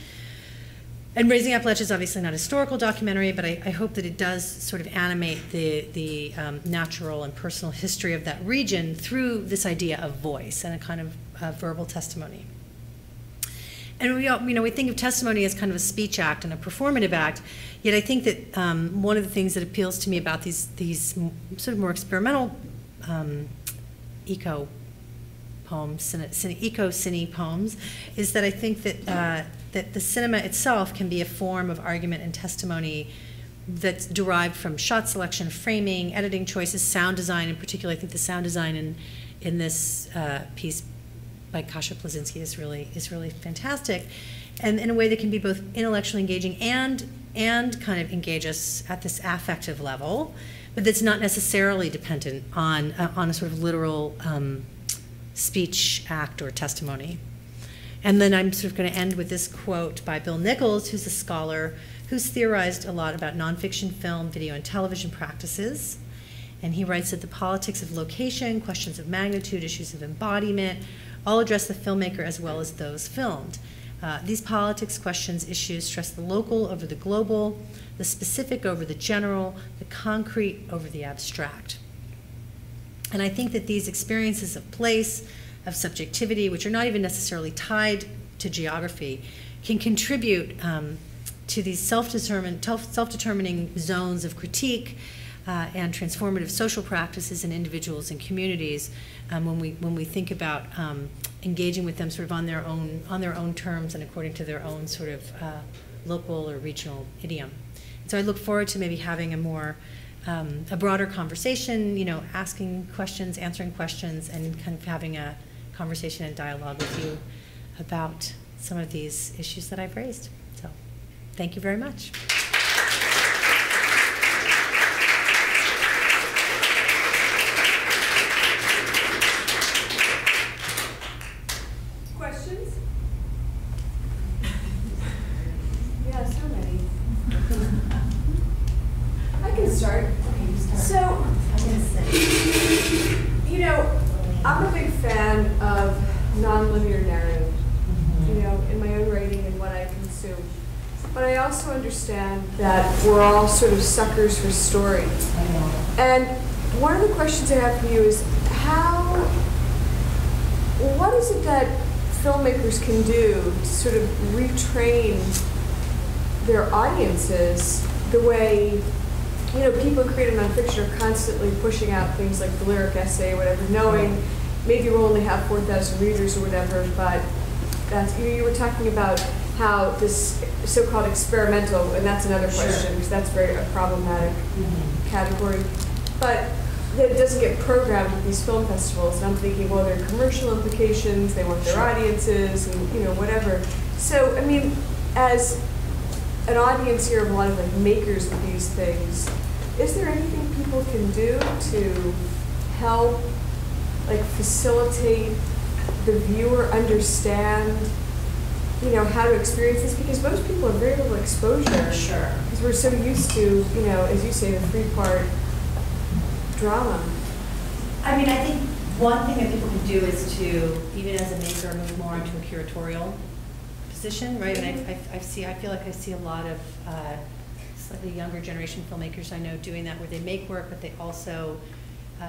And Raising Appalachia is obviously not a historical documentary, but I hope that it does sort of animate the natural and personal history of that region through this idea of voice and a kind of verbal testimony. And we think of testimony as kind of a speech act and a performative act, yet I think that one of the things that appeals to me about these sort of more experimental eco-poems, eco-cine poems, is that I think that that the cinema itself can be a form of argument and testimony that's derived from shot selection, framing, editing choices, sound design. In particular, I think the sound design in this piece by Kasia Plazinski is really fantastic, and in a way that can be both intellectually engaging and kind of engage us at this affective level, but that's not necessarily dependent on a sort of literal speech act or testimony. And then I'm sort of going to end with this quote by Bill Nichols, who's a scholar who's theorized a lot about nonfiction film, video, and television practices. And he writes that the politics of location, questions of magnitude, issues of embodiment, all address the filmmaker as well as those filmed. These politics, questions, issues stress the local over the global, the specific over the general, the concrete over the abstract. And I think that these experiences of place, of subjectivity, which are not even necessarily tied to geography, can contribute to these self-determining zones of critique and transformative social practices in individuals and communities when we think about engaging with them sort of on their own terms and according to their own sort of local or regional idiom. And so I look forward to maybe having a broader conversation, asking questions, answering questions, and kind of having a conversation and dialogue with you about some of these issues that I've raised. So thank you very much. Questions? Yeah, so many. I can start. So, I'm a big fan of nonlinear narrative, in my own writing and what I consume. But I also understand that we're all sort of suckers for story. And one of the questions I have for you is what is it that filmmakers can do to sort of retrain their audiences the way people who create nonfiction are constantly pushing out things like the lyric essay, whatever, knowing maybe we'll only have 4,000 readers or whatever, but that's, you were talking about how this so-called experimental, and that's another question, because that's very a problematic category, but that it doesn't get programmed with these film festivals, and I'm thinking, well, there are commercial implications, they want their audiences, and whatever. So, I mean, as an audience here of a lot of like makers of these things, is there anything people can do to help facilitate the viewer understand how to experience this? Because most people have very little exposure. Sure. Because we're so used to, as you say, the three-part drama. I mean, I think one thing that people can do is to, even as a maker, move more into a curatorial position, right? And I feel like I see a lot of slightly younger generation filmmakers I know doing that, where they make work, but they also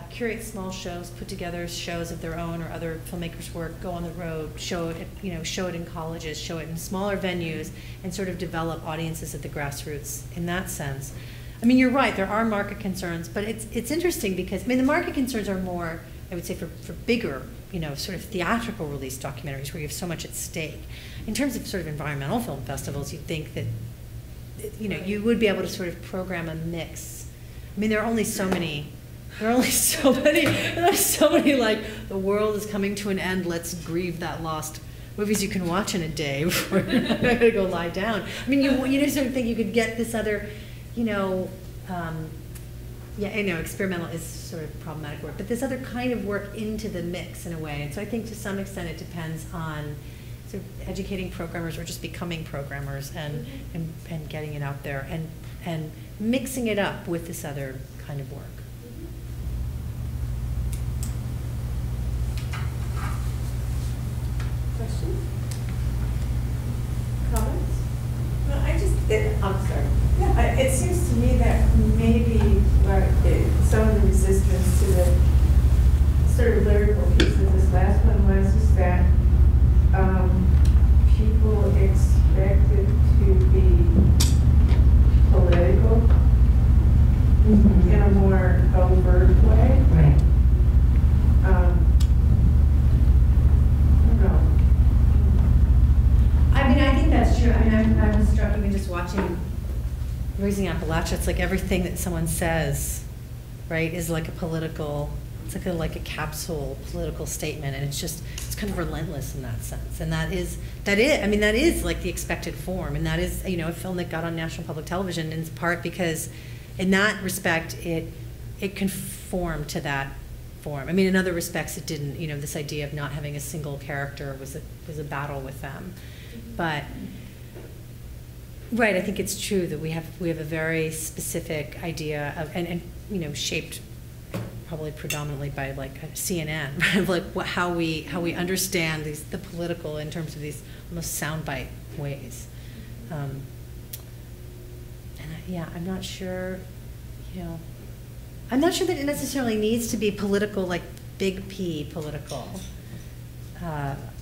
curate small shows, put together shows of their own or other filmmakers' work, go on the road, show it, show it in colleges, show it in smaller venues, and sort of develop audiences at the grassroots in that sense. I mean, you're right, there are market concerns, but it's interesting because, I mean, the market concerns are more, I would say, for bigger, sort of theatrical release documentaries where you have so much at stake. In terms of sort of environmental film festivals, you'd think that, you would be able to sort of program a mix. I mean, there are only so many, like, the world is coming to an end, let's grieve that lost movies you can watch in a day before you're going to go lie down. I mean, you just sort of think you could get this other, experimental is sort of problematic work, but this other kind of work into the mix in a way. And so I think to some extent it depends on sort of educating programmers or just becoming programmers and getting it out there and mixing it up with this other kind of work. Questions? Comments? No, I'm sorry. Yeah, it seems to me that maybe some of the resistance to the sort of lyrical piece of this last one was just that people expected to be political in a more overt way. Right. I mean, I think that's true. I mean, I was struck even just watching Raising Appalachia. It's like everything that someone says, right, is like a political, it's like a capsule political statement, and it's kind of relentless in that sense. And that is like the expected form, and that is, a film that got on National Public Television in part because, in that respect, it conformed to that form. I mean, in other respects, it didn't. This idea of not having a single character was a battle with them. But right, I think it's true that we have a very specific idea of and shaped probably predominantly by like CNN, right? Like how we understand the political in terms of these almost soundbite ways. I'm not sure. I'm not sure that it necessarily needs to be political, like big P political.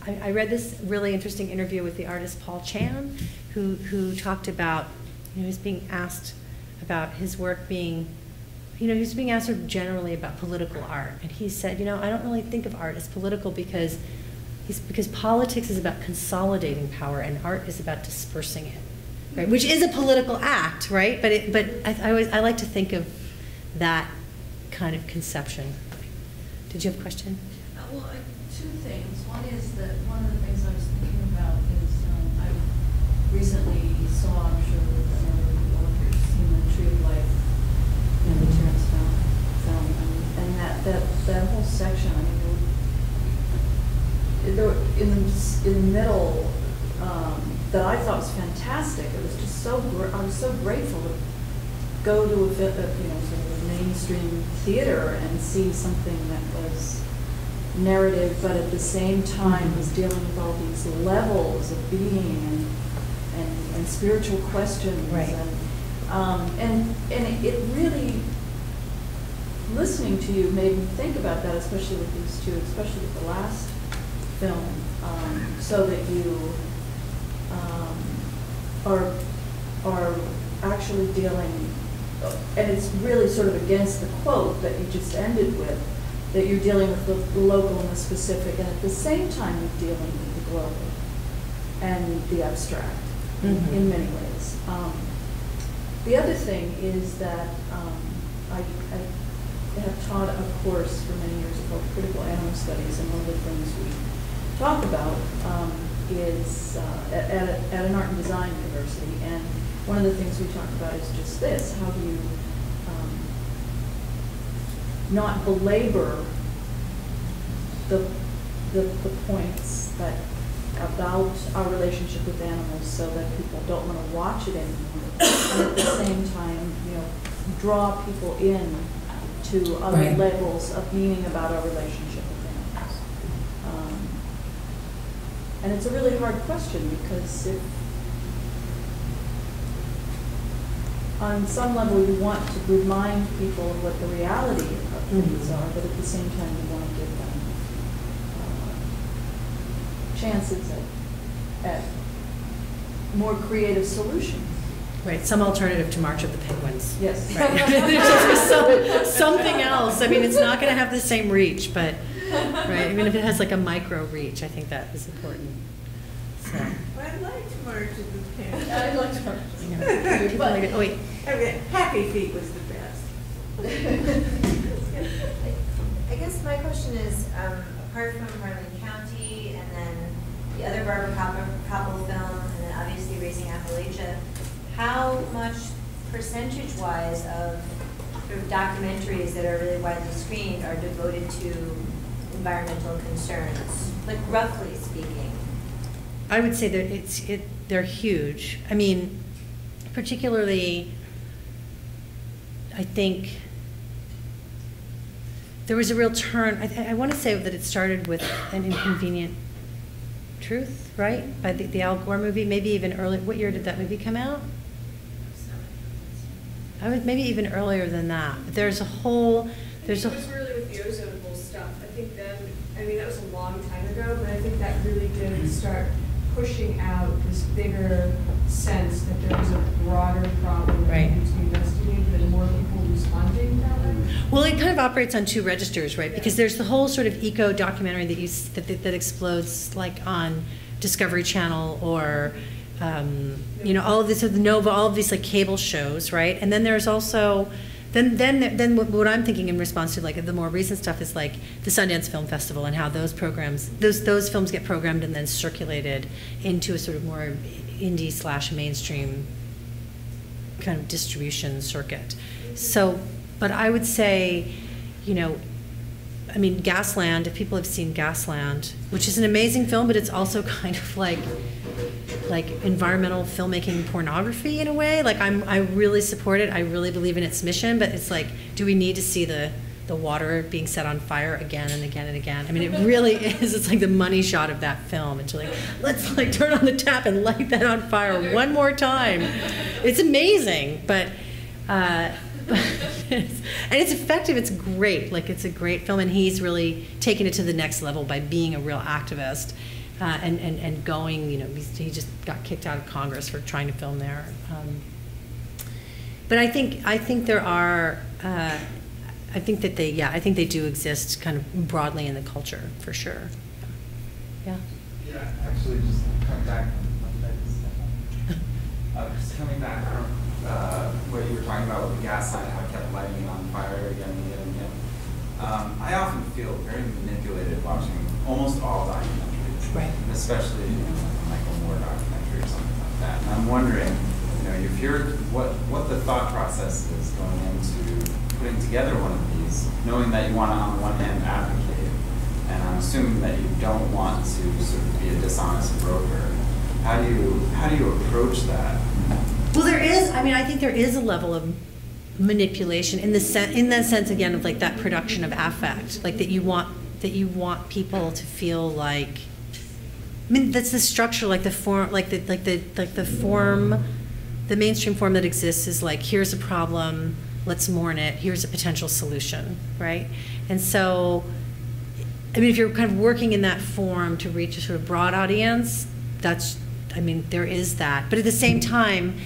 I read this really interesting interview with the artist Paul Chan, who talked about, he was being asked about his work being, he was being asked sort of generally about political art, and he said, I don't really think of art as political because politics is about consolidating power and art is about dispersing it, right? Which is a political act, right? But I like to think of that kind of conception. Did you have a question? Well, two things. One is that one of the things I was thinking about is I recently saw, I'm sure that all of you have seen the Tree of Life, the Terrence film, and that whole section. I mean, in the middle, that I thought was fantastic. It was just I was so grateful to go to a sort of a mainstream theater and see something that was narrative, but at the same time was dealing with all these levels of being and spiritual questions. Right. And it really, listening to you made me think about that, especially with these two, especially with the last film, so that you are actually dealing, and it's really sort of against the quote that you just ended with, that you're dealing with the local and the specific, and at the same time you're dealing with the global and the abstract in many ways. The other thing is that I have taught a course for many years called Critical Animal Studies, and one of the things we talk about is at an art and design university, and one of the things we talk about is just this: how do you not belabor the points that about our relationship with animals, so that people don't want to watch it anymore, and at the same time, draw people in to other levels of meaning about our relationship with animals. And it's a really hard question, because if on some level you want to remind people of what the reality of things are, but at the same time you want to give them chances at more creative solutions. Right, some alternative to March of the Penguins. Yes. Right. There's something else. I mean, it's not going to have the same reach, but right, even if it has like a micro reach, I think that is important. So. I liked March of the Penguins. I liked March. Oh wait. Okay, Happy Feet was the best. I guess my question is, apart from Harlan County and then the other the Barbara Koppel film, and then obviously Raising Appalachia, how much percentage-wise of sort of documentaries that are really widely screened are devoted to environmental concerns, like roughly speaking? I would say that they're huge. I mean, particularly, I think there was a real turn. I want to say that it started with An Inconvenient Truth, right? By the Al Gore movie, maybe even early. What year did that movie come out? Maybe even earlier than that. But there's a whole. It was really with the ozone hole stuff. I think then, I mean, that was a long time ago, but I think that really did start pushing out this bigger sense that there was a broader problem that needs to be investigated and more people responding that way. Well, it kind of operates on two registers, right? Because there's the whole sort of eco documentary that explodes, like on Discovery Channel or you know, all of this, the Nova, all of these like cable shows, right? And then there's also then what I'm thinking in response to like the more recent stuff is like the Sundance Film Festival and how those programs, those films get programmed and then circulated into a sort of more indie/mainstream kind of distribution circuit. So, but I would say, you know, I mean, Gasland, if people have seen Gasland, which is an amazing film, but it's also kind of like environmental filmmaking pornography in a way. Like I really support it. I really believe in its mission, but it's like, do we need to see the water being set on fire again and again and again? I mean, it really is. It's like the money shot of that film. It's like, let's like turn on the tap and light that on fire one more time. It's amazing, but and it's effective. It's great. Like it's a great film, and he's really taken it to the next level by being a real activist. And going, you know, he just got kicked out of Congress for trying to film there. But I think there are, I think that I think they do exist kind of broadly in the culture, for sure. Yeah. Yeah, actually, just coming back from what you were talking about with the gas line, how it kept lighting it on fire again and again and again. I often feel very manipulated watching almost all documentaries. Right. Especially, you know, like a Michael Moore documentary or something like that. And I'm wondering, you know, if you're what the thought process is going into putting together one of these, knowing that you want to on one hand advocate, and I'm assuming that you don't want to sort of be a dishonest broker. How do you approach that? Well, there is. I mean, I think there is a level of manipulation in that sense again of like that production of affect, like that you want people to feel like. I mean, that's the structure, like the form, the form, the mainstream form that exists is like, here's a problem, let's mourn it, here's a potential solution, right? And so, I mean, if you're kind of working in that form to reach a sort of broad audience, that's, I mean, there is that. But at the same time,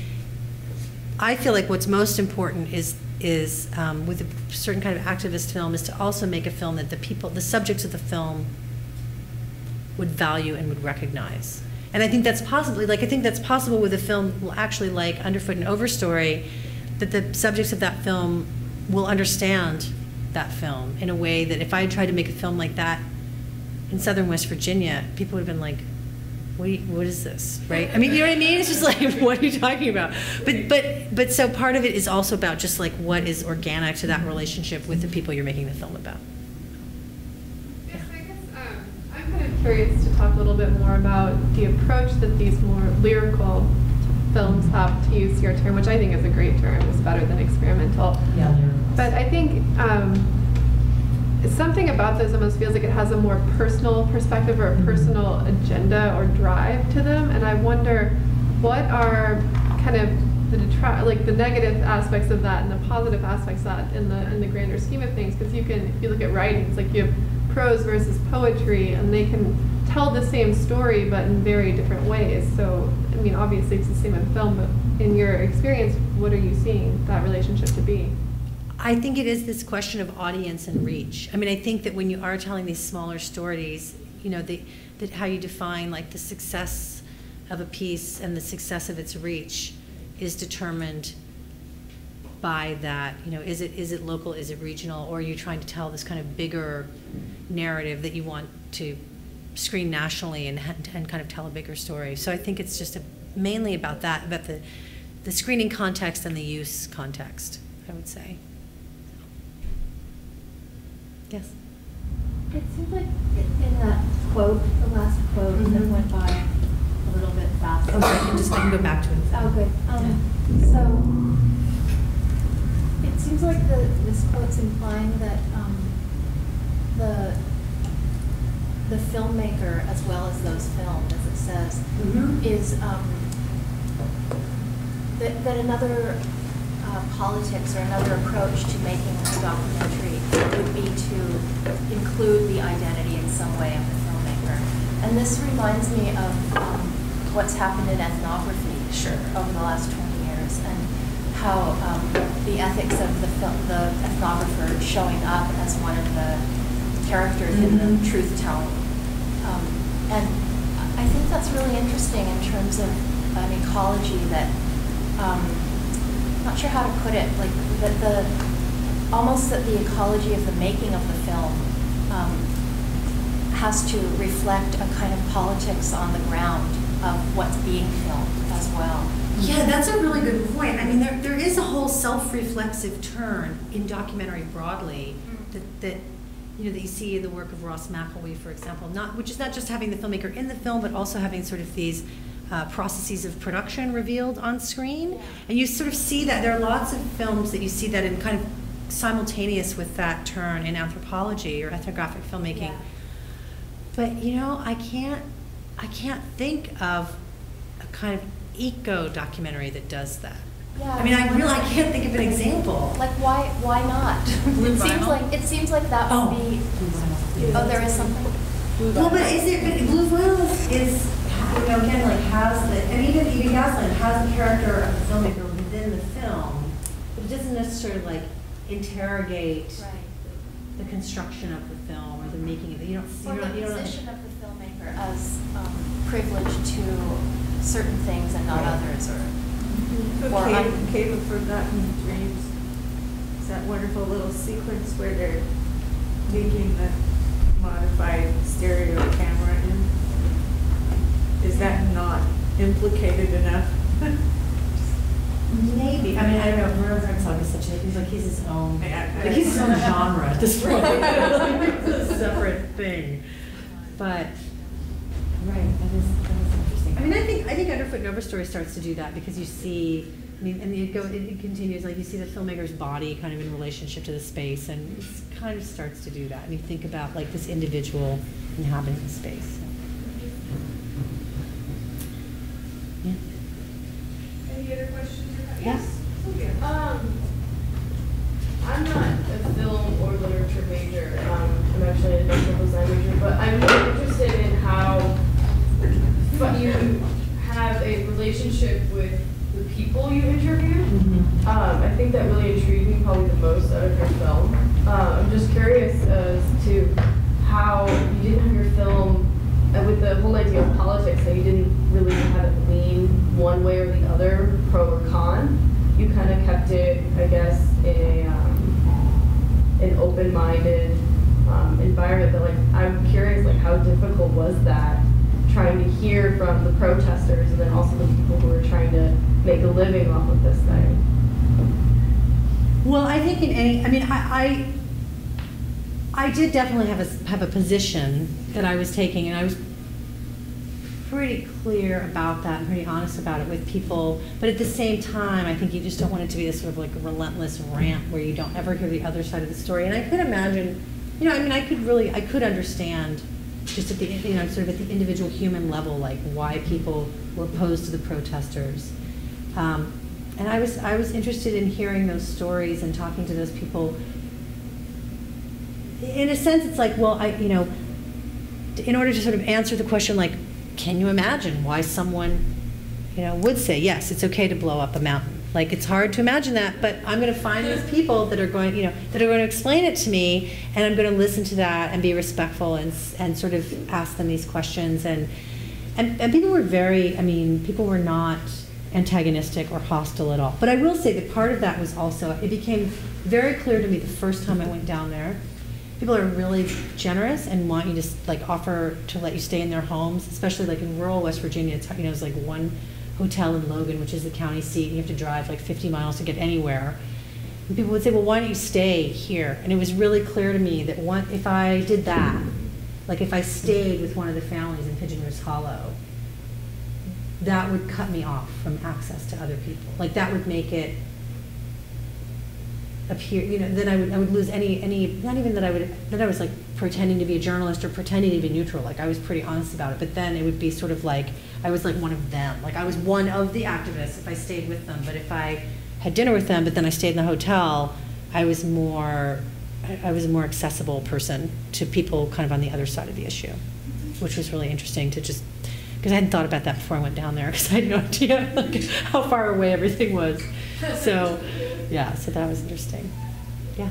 I feel like what's most important is with a certain kind of activist film is to also make a film that the subjects of the film would value and would recognize. And I think that's possible with a film actually like Underfoot and Overstory, that the subjects of that film will understand that film in a way that if I had tried to make a film like that in southern West Virginia, people would have been like, what is this, right? I mean, you know what I mean? It's just like, what are you talking about? But so part of it is also about just like what is organic to that relationship with the people you're making the film about. I'm kind of curious to talk a little bit more about the approach that these more lyrical films have, to use your term, which I think is a great term. It's better than experimental. Yeah, but I think something about those almost feels like it has a more personal perspective or a personal agenda or drive to them. And I wonder what are kind of the negative aspects of that and the positive aspects of that in the grander scheme of things. Because if you look at writings, like you have prose versus poetry, and they can tell the same story but in very different ways. So, I mean, obviously it's the same in film, but in your experience, what are you seeing that relationship to be? I think it is this question of audience and reach. I mean, I think that when you are telling these smaller stories, you know, that how you define like the success of a piece and the success of its reach is determined by that. You know, is it local, is it regional, or are you trying to tell this kind of bigger narrative that you want to screen nationally and kind of tell a bigger story. So I think it's just mainly about that, about the screening context and the use context, I would say. Yes? It seems like in that quote, the last quote that went by a little bit fast. Oh, I can go back to it. Oh, good. So it seems like this quote's implying that the filmmaker, as well as those filmed, as it says, is that another politics or another approach to making a documentary would be to include the identity in some way of the filmmaker. And this reminds me of what's happened in ethnography over the last 20 years, and how the ethics of the ethnographer showing up as one of the characters in the truth-telling. And I think that's really interesting in terms of an ecology that, not sure how to put it, like that almost that the ecology of the making of the film has to reflect a kind of politics on the ground of what's being filmed as well. Yeah, that's a really good point. I mean, there is a whole self-reflexive turn in documentary broadly that you see in the work of Ross McElwee, for example, which is not just having the filmmaker in the film, but also having sort of these processes of production revealed on screen. And you sort of see that there are lots of films that you see that in kind of simultaneous with that turn in anthropology or ethnographic filmmaking. Yeah. But I can't think of a kind of eco documentary that does that. Yeah, I mean, I can't think of an example. Like why not? It seems like that would be. Oh, there is something. Well, but blue vinyl is again like has the, and even Gasland has the character of the filmmaker within the film, but it doesn't necessarily like interrogate the construction of the film or the making of it. You don't see the position of the filmmaker as privileged to certain things and not others, or. Cave of Forgotten Dreams. It's that wonderful little sequence where they're making the modified stereo camera in. Is that not implicated enough? Maybe. I mean, I don't know. Reverend Song is such he's his own. Like he's his own genre at this point. It's a separate thing. But that is interesting. I mean, I think Underfoot and Overstory starts to do that because you see. I mean, and it continues, like you see the filmmaker's body kind of in relationship to the space, and it kind of starts to do that. And you think about like this individual inhabiting the space. Yeah. Any other questions? Yes. I'm not a film or literature major. I'm actually an industrial design major, but I'm really interested in how you have a relationship with the people you interview. I think that really intrigued me probably the most out of your film. I'm just curious as to how you didn't have your film, with the whole idea of politics, that you didn't really have it lean one way or the other, pro or con. You kind of kept it, I guess, an open-minded environment. But like, I'm curious, like, how difficult was that? Trying to hear from the protesters and then also the people who are trying to make a living off of this thing. Well, I think I did definitely have a position that I was taking, and I was pretty clear about that and pretty honest about it with people. But at the same time, I think you just don't want it to be this sort of like a relentless rant where you don't ever hear the other side of the story. And I could imagine, I could understand just at the, sort of at the individual human level, like why people were opposed to the protesters. And I was interested in hearing those stories and talking to those people. In a sense, it's like, well, in order to sort of answer the question, like, can you imagine why someone, would say, yes, it's okay to blow up a mountain? Like, it's hard to imagine that, but I'm going to find these people that are going, that are going to explain it to me, and I'm going to listen to that and be respectful and sort of ask them these questions. And people were people were not antagonistic or hostile at all. But I will say that part of that was also, it became very clear to me the first time I went down there people are really generous and want you to like offer to let you stay in their homes, especially like in rural West Virginia. It's, you know, it's like one hotel in Logan, which is the county seat, and you have to drive like 50 miles to get anywhere. And people would say, well, why don't you stay here? And it was really clear to me that if I did that, like if I stayed with one of the families in Pigeon Roost Hollow, that would cut me off from access to other people. Like that would make it appear, you know, then I would lose any, not even that I was like pretending to be a journalist or pretending to be neutral. Like I was pretty honest about it, but then it would be sort of like, I was like one of them. Like I was one of the activists if I stayed with them, but if I had dinner with them, but then I stayed in the hotel, I was a more accessible person to people kind of on the other side of the issue, which was really interesting to just, because I hadn't thought about that before I went down there, because I had no idea like, how far away everything was. So, yeah, so that was interesting. Yeah.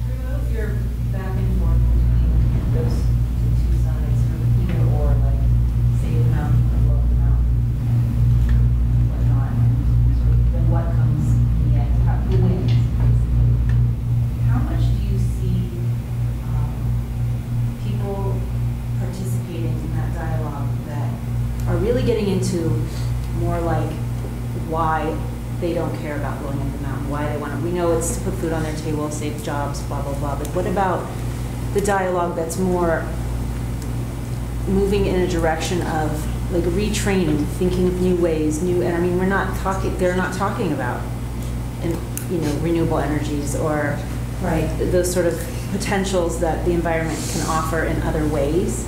Remove your back and forth between those two sides, or either or, like save the mountain or blow the mountain, whatnot, and sort of then what comes in the end, who wins, basically. How much do you see people participating in that dialogue that are really getting into more like why they don't care about going up the mountain, why they want to, we know it's to put food on their table, save jobs, blah, blah, blah, but what about the dialogue that's more moving in a direction of like retraining, thinking of new ways, and I mean, they're not talking about, you know, renewable energies or those sort of potentials that the environment can offer in other ways,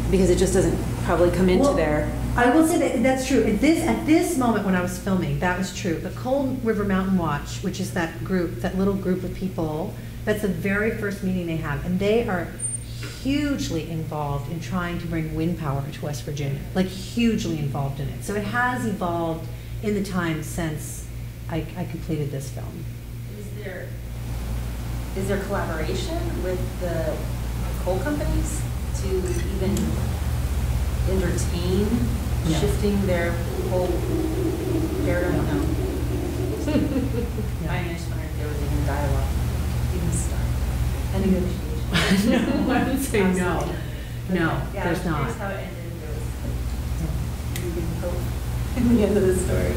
because it just doesn't probably come into their. I will say that that's true. At this moment when I was filming, that was true. But Cold River Mountain Watch, which is that group, that little group of people, that's the very first meeting they have, and they are hugely involved in trying to bring wind power to West Virginia, like hugely involved in it. So it has evolved in the time since I completed this film. Is there collaboration with the coal companies to even entertain shifting their whole paradigm? No. I just wondered if there was even dialogue, even start, a negotiation. No, I would say no. No, Yeah, there's not. Here's how it ended. There was hope in the end of the story.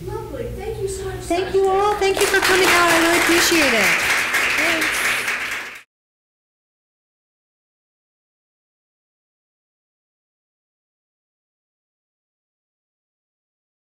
Lovely. Thank you so much. Thank you all. Thank you for coming out. I really appreciate it.